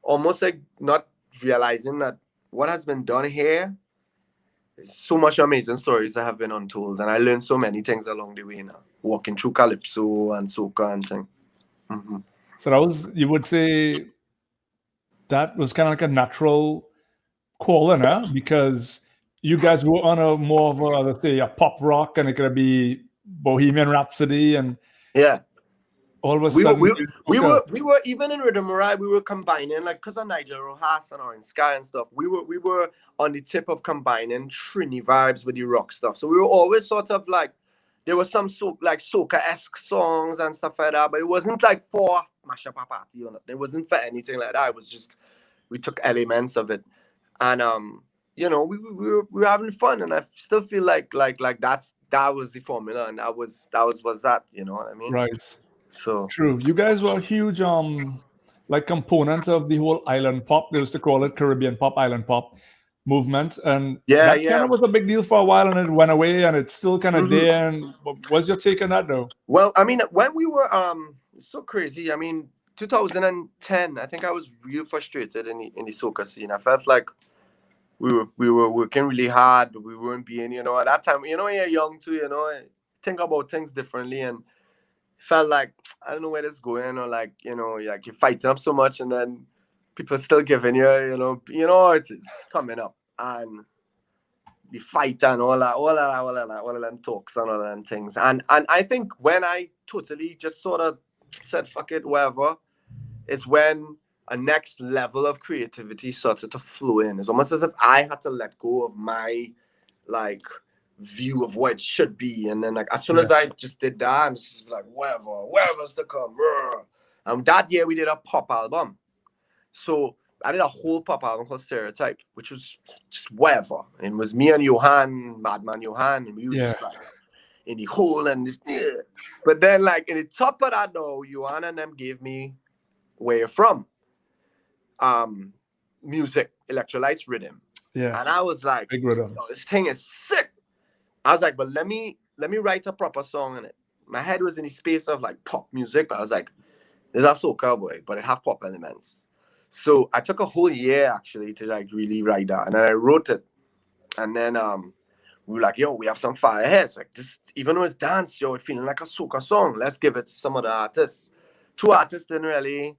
almost like not realizing that what has been done here, so much amazing stories that have been untold, and I learned so many things along the way now, walking through Calypso and soca and things. Mm-hmm. So that was, you would say, that was kind of like a natural calling, huh? Because you guys were on a more of a, let's say, a pop rock, and it could be Bohemian Rhapsody, and all of a sudden we were even in Rhythm Ride, we were combining, like, because of Nigel Rojas and Orange Sky and stuff, we were on the tip of combining Trini vibes with the rock stuff. So we were always sort of like, there was some soca-esque songs and stuff like that, but it wasn't like for mash up a party or nothing. It wasn't for anything like that. It was just, we took elements of it, and we were having fun, and I still feel like that was the formula, and that was that, you know what I mean? Right. So true. You guys were a huge like component of the whole island pop. They used to call it Caribbean pop, island pop movement, and that kind of was a big deal for a while, and it went away, and it's still kind of there. And what's your take on that, though? Well, I mean, when we were it's so crazy. I mean, 2010, I think I was real frustrated in the soca scene. I felt like we were working really hard, but we weren't being, at that time, when you're young too, think about things differently, and felt like, I don't know where this is going, or like, like you're fighting up so much, and then people still giving you, it's coming up, and the fight and all of them talks and all of them things. And I think when I totally just sort of said, fuck it, whatever, it's when a next level of creativity started to flow in. It's almost as if I had to let go of my, like, view of what it should be, and then, like, as soon as I just did that, I'm just like, whatever's to come. And that year we did a pop album, so I did a whole pop album called Stereotype, which was just whatever. And it was me and Johan, Madman Johan, and we were just like in the hole and this. But then, like, in the top of that, though, Johan and them gave me Where You're From, music, electrolytes, rhythm. Yeah. And I was like, big rhythm. Oh, this thing is sick. I was like, but let me write a proper song in it. My head was in the space of like pop music, but I was like, this is a soca boy, but it have pop elements. So I took a whole year actually to like really write that, and then I wrote it. And then we were like, yo, we have some fire heads. Like, this, even though it's dance, yo, it's feeling like a soca song. Let's give it to some of the artists. 2 artists didn't really,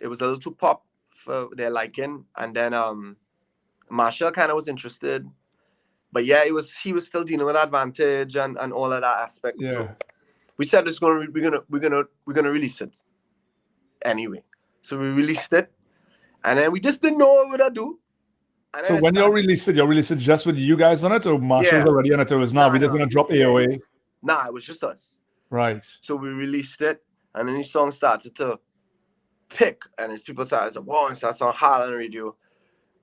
it was a little too pop for their liking. And then Marshall kind of was interested. But yeah, he was still dealing with Advantage and all of that aspect. Yeah. So we said we're gonna release it anyway. So we released it, and then we just didn't know what we're gonna do. And so when you released it just with you guys on it, or Marshall's already on it? It was we're just gonna drop AOA. Nah, it was just us. Right. So we released it, and then the song started to pick, and as people started to start on hard on the radio,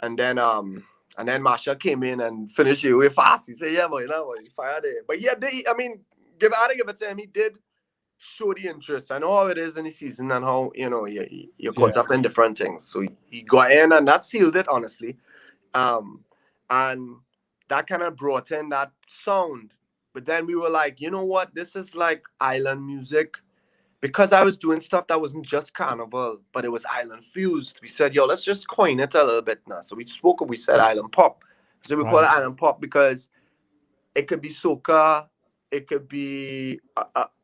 and then Marshall came in and finished it way fast. He said, yeah, boy, fire there. But yeah, I mean, give it to him. He did show the interest. I know how it is in the season and how, you're caught up in different things. So he got in, and that sealed it, honestly. And that kind of brought in that sound. But then we were like, you know what? This is like island music. because I was doing stuff that wasn't just Carnival, but it was island fused. We said, yo, let's just coin it a little bit now. So we said island pop. So we call it island pop because it could be soca, it could be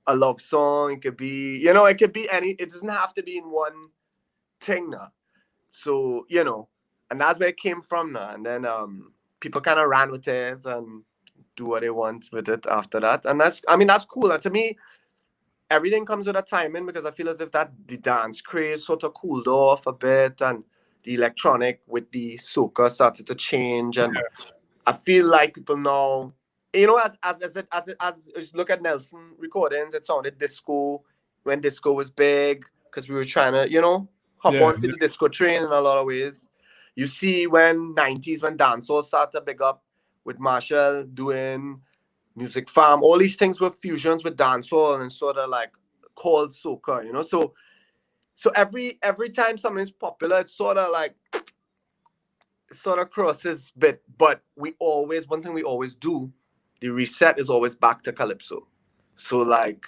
a love song, it could be, you know, it could be any, it doesn't have to be in one thing now. So, you know, and that's where it came from now. And then people kind of ran with this and do what they want with it after that. And that's cool. And to me, everything comes with a timing, because I feel as if that the dance craze sort of cooled off a bit, and the electronic with the soca started to change. And I feel like people now, you know, as look at Nelson recordings, it sounded disco when disco was big, because we were trying to, you know, hop onto the disco train in a lot of ways. You see when 90s, when dancehall started to big up with Marshall doing Music Farm, all these things were fusions with dancehall and sort of like called soca, you know. So every time something's popular, it's sort of like crosses bit. But one thing we always do, the reset is always back to Calypso. So like,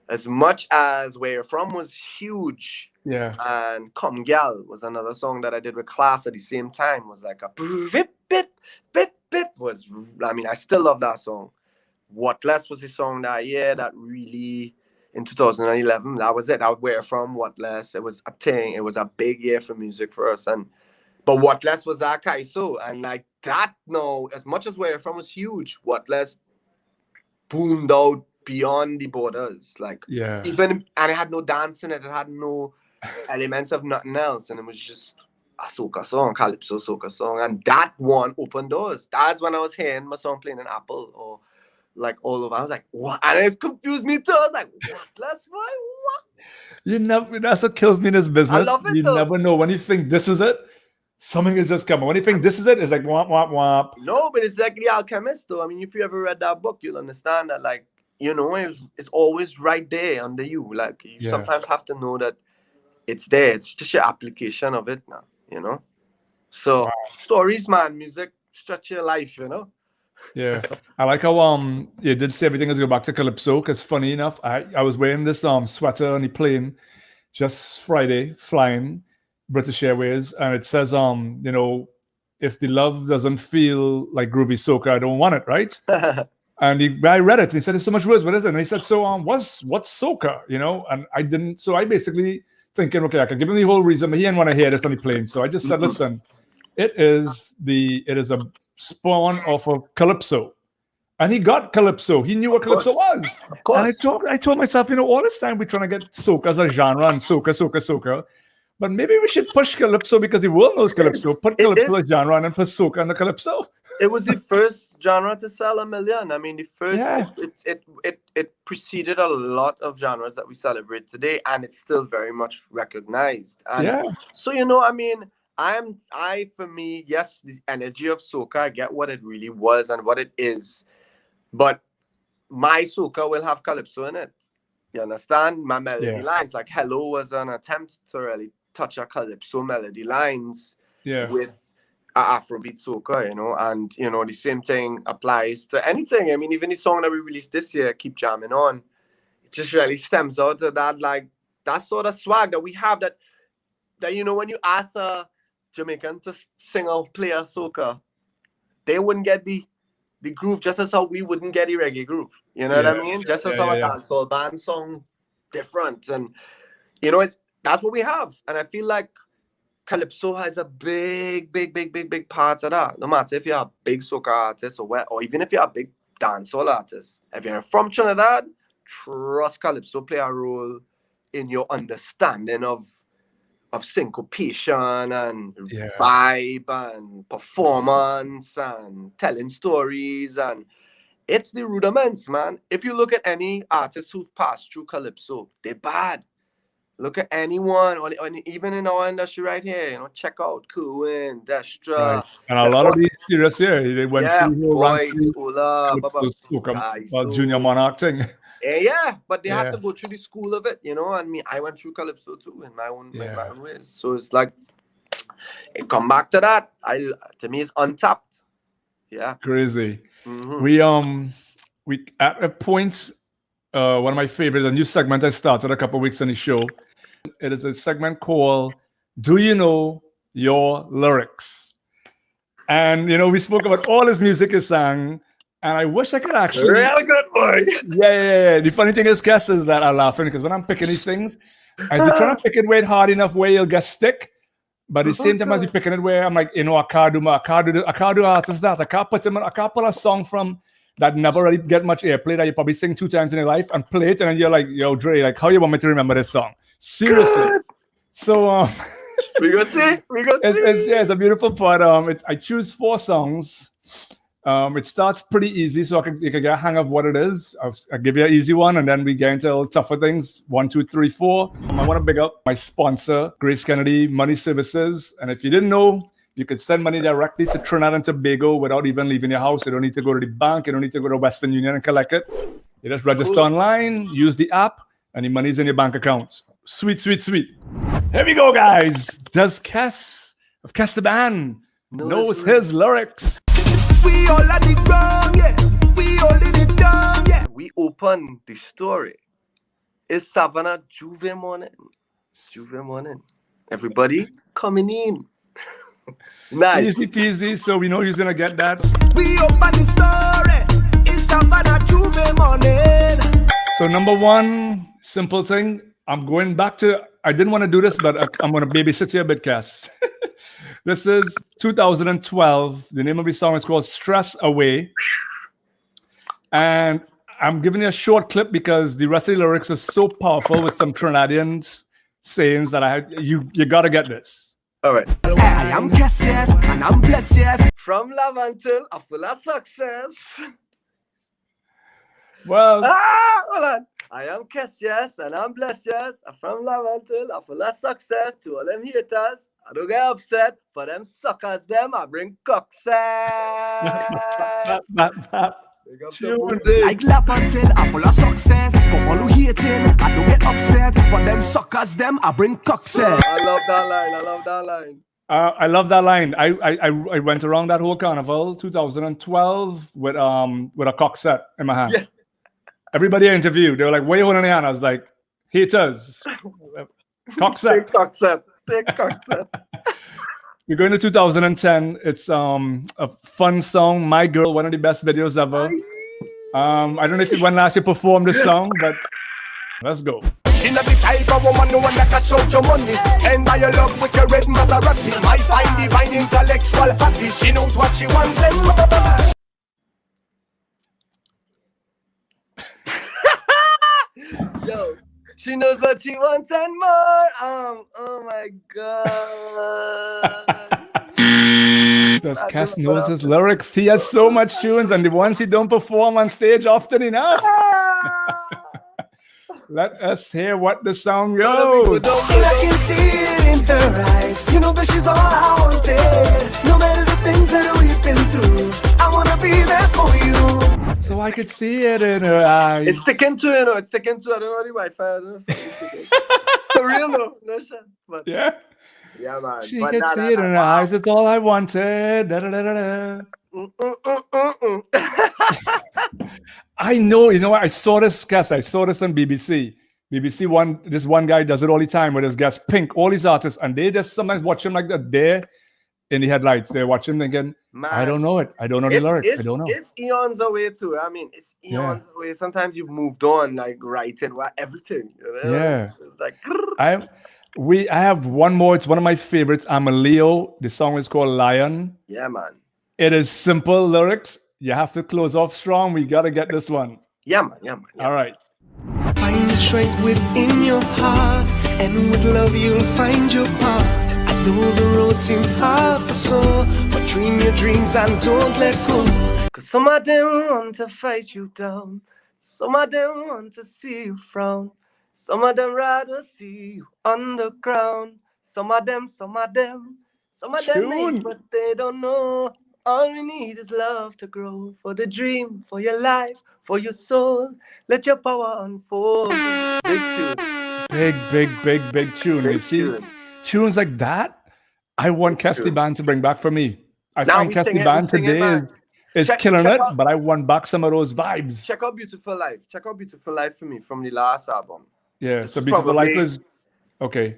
as much as Where You're From was huge, and Come Gal was another song that I did with Class at the same time, was like a bip bip bip bip, was, I mean, I still love that song. What Less was the song that year that really, in 2011, that was it. Out Where From, What Less, it was a thing. It was a big year for music for us. But What Less was that Kaiso, and like that, no, as much as Where From was huge, What Less boomed out beyond the borders. Like, even, and it had no dance in it. It had no elements of nothing else, and it was just a soca song, Calypso soca song, and that one opened doors. That's when I was hearing my song playing in Apple or like all over. I was like, what? And it confused me too. I was like, what? That's why, what? You never, that's what kills me in this business. I love it, you though. Never know. When you think this is it, something is just coming. When you think this is it, it's like womp, womp, womp. No, but it's like The Alchemist, though. I mean, if you ever read that book, you'll understand that, like, you know, it's always right there under you. Like, you sometimes have to know that it's there. It's just your application of it now, you know? So, stories, man, music, stretch your life, you know? Yeah, I like how you did say everything is go back to Calypso, because funny enough, I was wearing this sweater on the plane just Friday, flying British Airways, and it says you know, if the love doesn't feel like groovy soca, I don't want it, right? And I read it, and he said, "There's so much words. What is it?" And he said, "So what's soca?" You know, and I didn't. So I basically thinking, okay, I could give him the whole reason, but he didn't want to hear this on the plane. So I just said, listen, it is a spawn off of Calypso. And he got Calypso. He knew what Calypso was. And I told myself, you know, all this time we're trying to get soca as a genre and soca. But maybe we should push Calypso because the world knows Calypso. Put Calypso as genre and then put soca and the Calypso. It was the first genre to sell 1 million. I mean, the first, it preceded a lot of genres that we celebrate today, and it's still very much recognized. And so, you know, I mean, for me, yes, the energy of soca, I get what it really was and what it is. But my soca will have Calypso in it. You understand? My melody lines, like Hello was an attempt to really touch a Calypso melody lines with Afrobeat soca, you know, and, you know, the same thing applies to anything. I mean, even the song that we released this year, Keep Jamming On, it just really stems out of that, like, that sort of swag that we have, that you know, when you ask a Jamaican to sing or play a soca, they wouldn't get the groove, just as how we wouldn't get the reggae groove. You know what I mean? Just as how a dancehall band song different. And, you know, that's what we have. And I feel like Calypso has a big part of that. No matter if you're a big soca artist or even if you're a big dancehall artist. If you're from Trinidad, trust Calypso play a role in your understanding of syncopation and vibe and performance and telling stories, and it's the rudiments, man. If you look at any artist who've passed through Calypso, they're bad. Look at anyone, or even in our industry right here, you know, check out Cohen, Destra. Right. And a lot of these serious here, they went through Junior Monarch thing. But they had to go through the school of it, you know. And I went through Calypso too in my own ways. So it's like, it come back to that. To me, it's untapped. Yeah, crazy. We at a point one of my favorites, a new segment I started a couple weeks on the show. It is a segment called Do You Know Your Lyrics? And, we spoke about all his music is sang, and I wish I could actually... Real good boy. Yeah. The funny thing is, Kes, is that I'm laughing because when I'm picking these things, as you're trying to pick it weight hard enough where you'll get stick, but at the same time as you're picking it where I'm like, I can't do artists that. I can't put a song from that never really get much airplay that you probably sing 2 times in your life and play it, and then you're like, yo, Dre, like, how you want me to remember this song? Seriously. So, we go see. It's a beautiful part. I choose 4 songs. It starts pretty easy, so you can get a hang of what it is. I'll give you an easy one, and then we get into tougher things. 1, 2, 3, 4. I want to big up my sponsor, Grace Kennedy Money Services. And if you didn't know, you could send money directly to Trinidad and Tobago without even leaving your house. You don't need to go to the bank. You don't need to go to Western Union and collect it. You just register online, use the app, and the money's in your bank account. Sweet. Here we go, guys. Does Kes of Kes The Band knows his lyrics? We all at the ground, yeah. We all in it down, yeah. We open the story. It's Savannah Juve morning. Everybody coming in. Nice. Easy peasy, so we know he's gonna get that. We open the story. It's Savannah Juve morning. So number 1, simple thing. I'm going back to, I didn't want to do this, but I'm going to babysit you a bit, Kes. This is 2012. The name of the song is called Stress Away. And I'm giving you a short clip because the rest of the lyrics are so powerful with some Trinidadian sayings that you got to get this. All right. I am Kes, yes, and I'm blessed, yes. From Lavantil, I'm full of success. Well, hold on. I am Kes, yes, and I'm blessed, yes. I'm from Lavantil, I'm full of success. To all them haters, I don't get upset. For them suckers, them, I bring success. Like Lavantil, I'm full of success. For all who hating, I don't get upset. For them suckers, them, I bring success. I love that line. I love that line. I went around that whole carnival 2012 with a cock set in my hand. Yeah. Everybody I interviewed, they were like, "Where you holding your hand?" I was like, "Haters, cock set." Take cock set. We're going to 2010. It's a fun song. My Girl, one of the best videos ever. I don't know if when last you performed this song, but let's go. She not the type of woman who wanna cash out your money. And buy your love with your red Maserati. I find divine intellectual party. She knows what she wants and Yo, she knows what she wants and more. Oh my god. Does Kes knows his lyrics? He has so much tunes, and the ones he don't perform on stage often enough. Let us hear what the song goes. and I can see it in her eyes. You know that she's all I wanted. No matter the things that we've been through, I wanna be there for you. So I could see it in her eyes. It's sticking to, I don't know the Wi-Fi. I don't know if it's sticking. For real though, no shit. But Yeah. yeah, man. She But could nah, see nah, it nah, in her wow. eyes. It's all I wanted. Da, da, da, da, da. I know. You know what? I saw this guest. I saw this on BBC. This one guy does it all the time with his guest Pink, all these artists, and they just sometimes watch him like that there in the headlights. They watch him thinking, Man, I don't know it. I don't know the lyrics. I don't know. It's eons away too. I mean, it's eons away. Sometimes you've moved on, like writing, everything. You know? Yeah. It's like. I have one more. It's one of my favorites. I'm a Leo. The song is called Lion. Yeah, man. It is simple lyrics. You have to close off strong. We got to get this one. Yeah, man. Yeah, man. Yeah. All right. Find the strength within your heart, and with love you'll find your part. I know the road seems hard for some, but dream your dreams and don't let go. Cause some of them want to fight you down. Some of them want to see you frown. Some of them rather see you on the ground. Some of them Tune. need, but they don't know. All we need is love to grow. For the dream, for your life, for your soul. Let your power unfold. Big tune. Big tune. Big You see, tune. tunes like that, I want Kes The Band to bring back for me. I Now find we Kes sing The it, Band we sing it today back. is killing it, but I want back some of those vibes. Check out Beautiful Life. Check out Beautiful Life for me from the last album. Yeah, This so is Beautiful Life probably- is okay.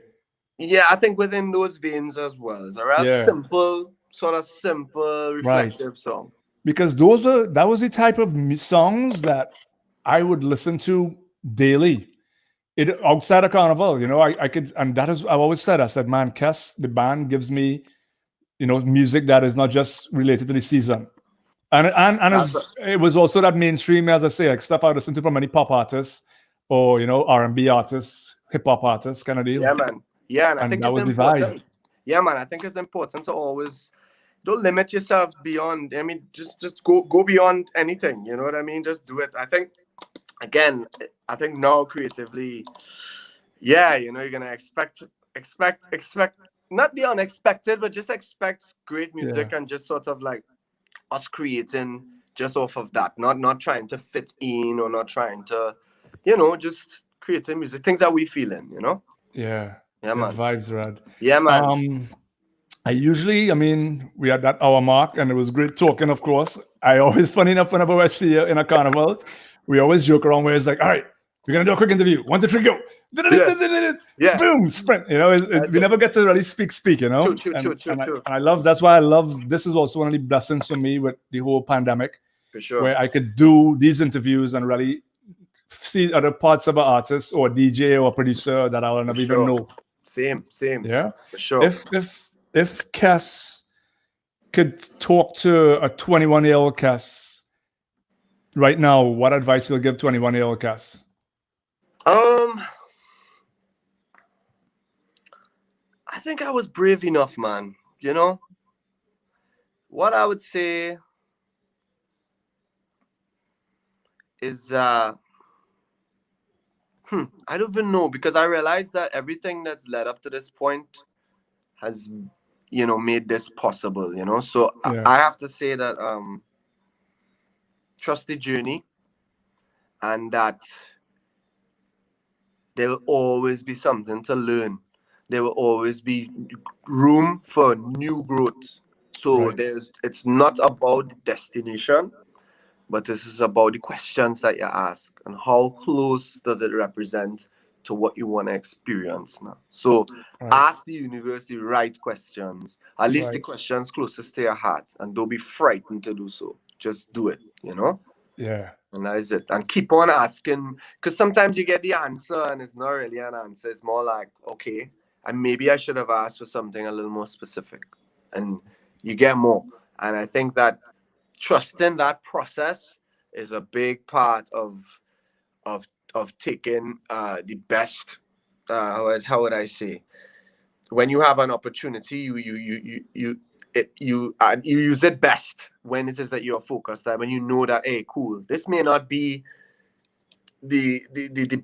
Yeah, I think within those veins as well. It's a real simple, reflective song. Because that was the type of songs that I would listen to daily. Outside of Carnival, you know, I could, and that is, I've always said, I said, man, Kes, the band gives me, you know, music that is not just related to the season. And it was also that mainstream, as I say, like stuff I listen to from many pop artists or, you know, R&B artists, hip hop artists kind of deal. Yeah, man. Yeah, and I think that was it's the vibe. important. Yeah, man, I think it's important to always don't limit yourself beyond. I mean, just go beyond anything. You know what I mean? Just do it. I think, again, I think now creatively, yeah, you know, you're gonna expect not the unexpected, but just expect great music and just sort of like us creating just off of that, not trying to fit in or not trying to, you know, just creating music, things that we feel in, you know. Yeah, man. Vibes, Rad. Yeah, man. I mean, we had that hour mark, and it was great talking. Of course, I always, funny enough, whenever I see you in a carnival, we always joke around where it's like, all right, we're gonna do a quick interview. 1, 2, 3, go. Yeah. Boom, sprint. You know, we never get to really speak. You know, True. And I love. That's why I love. This is also one of the blessings for me with the whole pandemic, for sure, where I could do these interviews and really see other parts of an artist or a DJ or a producer that I'll never even know. Same. Yeah, for sure. If Kes could talk to a 21-year-old Kes right now, what advice you'll give 21-year-old Kes? I think I was brave enough, man. You know, what I would say is, I don't even know, because I realized that everything that's led up to this point has, you know, made this possible, you know. So I have to say that trust the journey, and that there will always be something to learn. There will always be room for new growth. So it's not about the destination, but this is about the questions that you ask and how close does it represent to what you want to experience now. So ask the universe the right questions, at least the questions closest to your heart, and don't be frightened to do so. Just do it, you know? Yeah. And that is it. And keep on asking, because sometimes you get the answer and it's not really an answer. It's more like, okay, and maybe I should have asked for something a little more specific. And you get more. And I think that trusting that process is a big part of taking the best. How would I say? When you have an opportunity, you use it best when it is that you're focused. That when you know that, hey, cool, this may not be the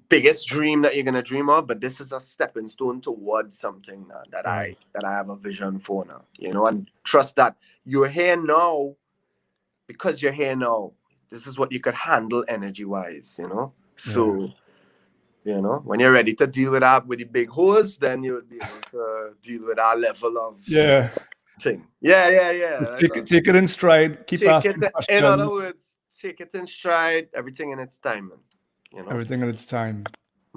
biggest dream that you're gonna dream of, but this is a stepping stone towards something that I have a vision for now. You know, and trust that you're here now because you're here now. This is what you could handle energy-wise, you know? So, you know, when you're ready to deal with the big hose, then you'll be able to deal with our level of thing. Yeah. Take it in stride. Keep asking questions. In other words, take it in stride, everything in its time, man. You know? Everything in its time.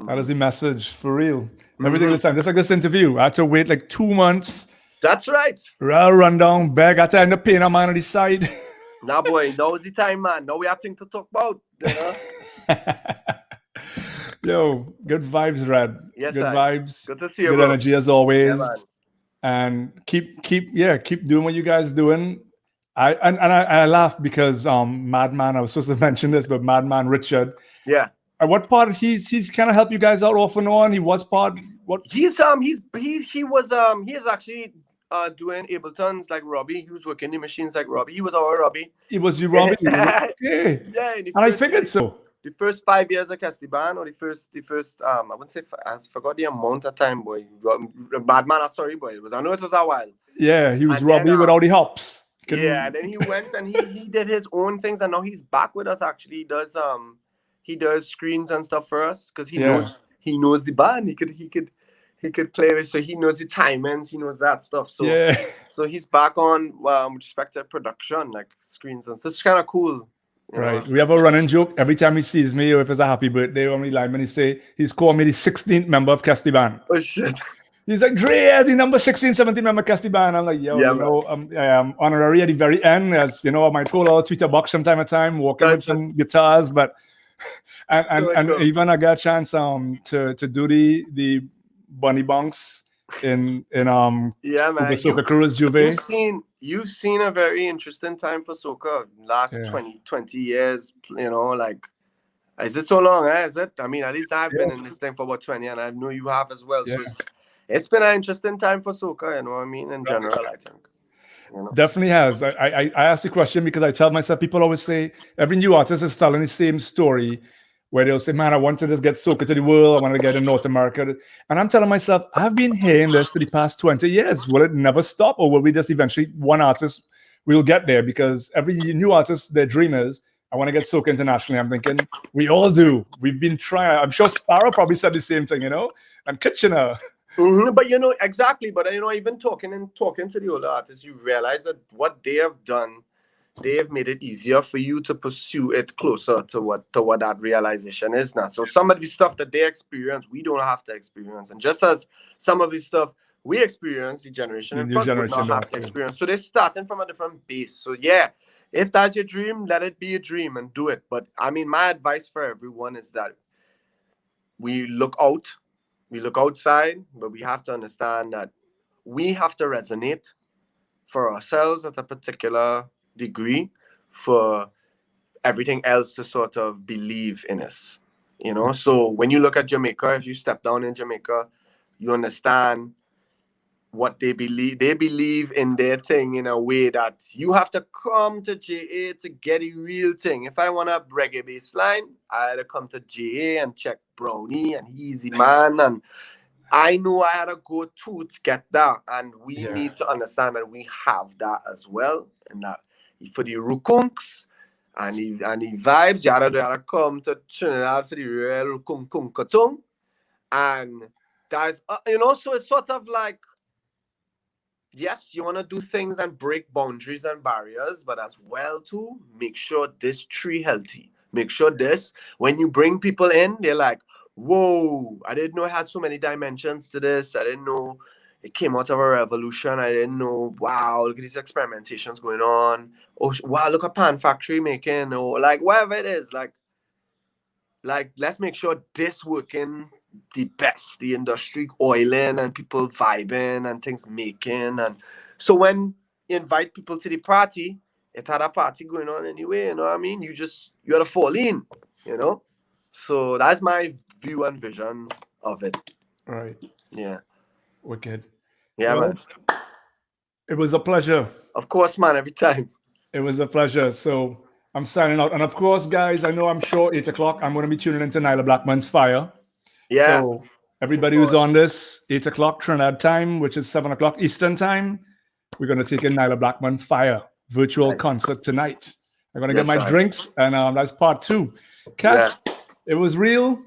That is the message, for real. Everything in its time. Just like this interview. I had to wait like 2 months. That's right. Run down, beg. I had to end up paying a man on the side. Nah, boy, now is the time, man. Now we have things to talk about. You know? Yo, good vibes, Red. Yes, good vibes. Good to see you, good bro. energy as always. Yeah, man. And keep doing what you guys doing. I laugh because Madman, I was supposed to mention this, but Madman Richard. Yeah. At what part he's kind of helped you guys out off and on? He was part what he was actually doing Ableton's like Robbie. He was working the machines like Robbie. He was our Robbie. It was you, Robbie. Okay. Yeah, and I figured so. The first 5 years of Kes The Band, or the first I wouldn't say, I forgot the amount of time, boy. Madman, sorry, boy. I know it was a while. Yeah, he was and Robbie then, with all the helps. And then he went and he did his own things, and now he's back with us. Actually, he does screens and stuff for us because he knows the band. he could play with, so he knows the timings, he knows that stuff. So Yeah. so he's back on with respect to production, like screens and so it's kind of cool. you Right. know. We have a running joke every time he sees me, or if it's a happy birthday or me live, and he say he's called me the 16th member of Kes The Band. Oh shit. He's like, Dre, the number 16, 17 member of Kes The Band. I'm like, yo, Yeah, you know, I'm honorary at the very end, as you know, I might hold a Twitter box from time to time, walking with That's some guitars, but and Cool. even I got a chance to do the bunny bunks in Yeah, man. the Soca Cruise Juve. You've seen a very interesting time for soca last Yeah. 20 years, you know, like, is it so long, is it? I mean, at least I've been in this thing for about 20 and I know you have as well. So Yeah. it's been an interesting time for soca, you know what I mean, in general, I think. You know? Definitely has. I asked the question because I tell myself, people always say, every new artist is telling the same story where they'll say, man, I want to just get soca to the world. I want to get in North America. And I'm telling myself, I've been hearing this for the past 20 years. Will it never stop? Or will we just eventually, one artist will get there? Because every new artist, their dream is, I want to get soca internationally. I'm thinking, we all do. We've been trying. I'm sure Sparrow probably said the same thing, you know? And Kitchener. But you know, exactly. But you know, even talking to the older artists, you realize that what they have done, they have made it easier for you to pursue it closer to what that realization is now. So some of the stuff that they experience, we don't have to experience. And just as some of the stuff we experience, the generation in front would not have to experience. So they're starting from a different base. So yeah, if that's your dream, let it be a dream and do it. But I mean, my advice for everyone is that we look outside, but we have to understand that we have to resonate for ourselves at a particular degree for everything else to sort of believe in us, you know. So when you look at Jamaica, if you step down in Jamaica, you understand what they believe in their thing in a way that you have to come to JA to get a real thing. If I want a reggae bass line, I had to come to JA and check Brownie and Easy Man, and I know I had to go to get that, and we need to understand that we have that as well, and that for the Rukunks and the vibes, you had to come to Trinidad for the real Rukunkunkatung, and that's you know, so it's sort of like, yes, you want to do things and break boundaries and barriers, but as well too, make sure this tree healthy. Make sure this, when you bring people in, they're like, whoa, I didn't know it had so many dimensions to this. I didn't know it came out of a revolution. I didn't know, wow, look at these experimentations going on. Oh, wow, look at Pan Factory making, or like whatever it is. Like let's make sure this working the best, the industry oiling and people vibing and things making. And so when you invite people to the party, it had a party going on anyway, you know what I mean? You gotta fall in, you know? So that's my view and vision of it. Right. Yeah. Wicked. Yeah, Well, man. It was a pleasure. Of course, man, every time. It was a pleasure. So I'm signing out. And of course, guys, I know I'm sure 8 o'clock, I'm going to be tuning into Nyla Blackman's Fire. Yeah. So everybody who's on this, 8 o'clock Trinidad time, which is 7 o'clock Eastern time, we're going to take in Nyla Blackman Fire virtual concert tonight. I'm going to get my drinks, and that's part 2. Cass, it was real.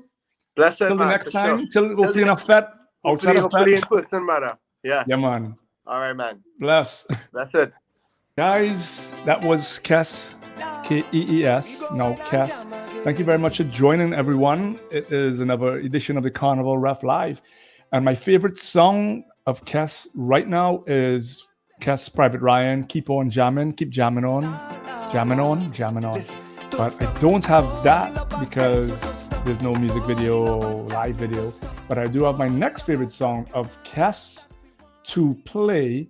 Bless it, Till the man, next for time. sure. Till hopefully enough fat. Outside of Hopefully in fat. person, brother. Yeah. Yeah, man. All right, man. Bless. That's it. Guys, that was Kes, Kees. No, Kes. Thank you very much for joining, everyone. It is another edition of the Carnival Ref Live. And my favorite song of Kes right now is Kes Private Ryan, Keep On Jamming, Keep Jamming On, Jamming On, Jamming On. But I don't have that because there's no music video, live video. But I do have my next favorite song of Kes to play,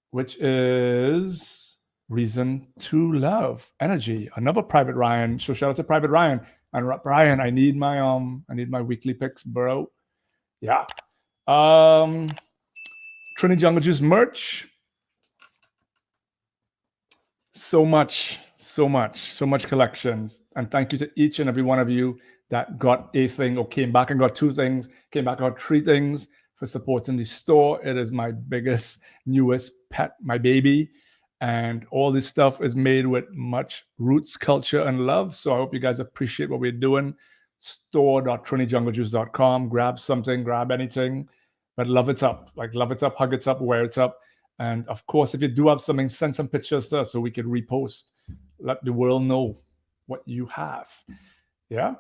which is Reason to Love, Energy, another Private Ryan. So shout out to Private Ryan. And Brian, I need my weekly picks, bro. Yeah. Trini Jungle Juice merch. So much collections. And thank you to each and every one of you that got a thing or came back and got 2 things, came back and got 3 things for supporting the store. It is my biggest, newest pet, my baby. And all this stuff is made with much roots, culture, and love. So I hope you guys appreciate what we're doing. Store.trinijunglejuice.com. Grab something, grab anything. but love it up. Like love it up, hug it up, wear it up. And of course, if you do have something, send some pictures to us so we can repost. Let the world know what you have. Yeah.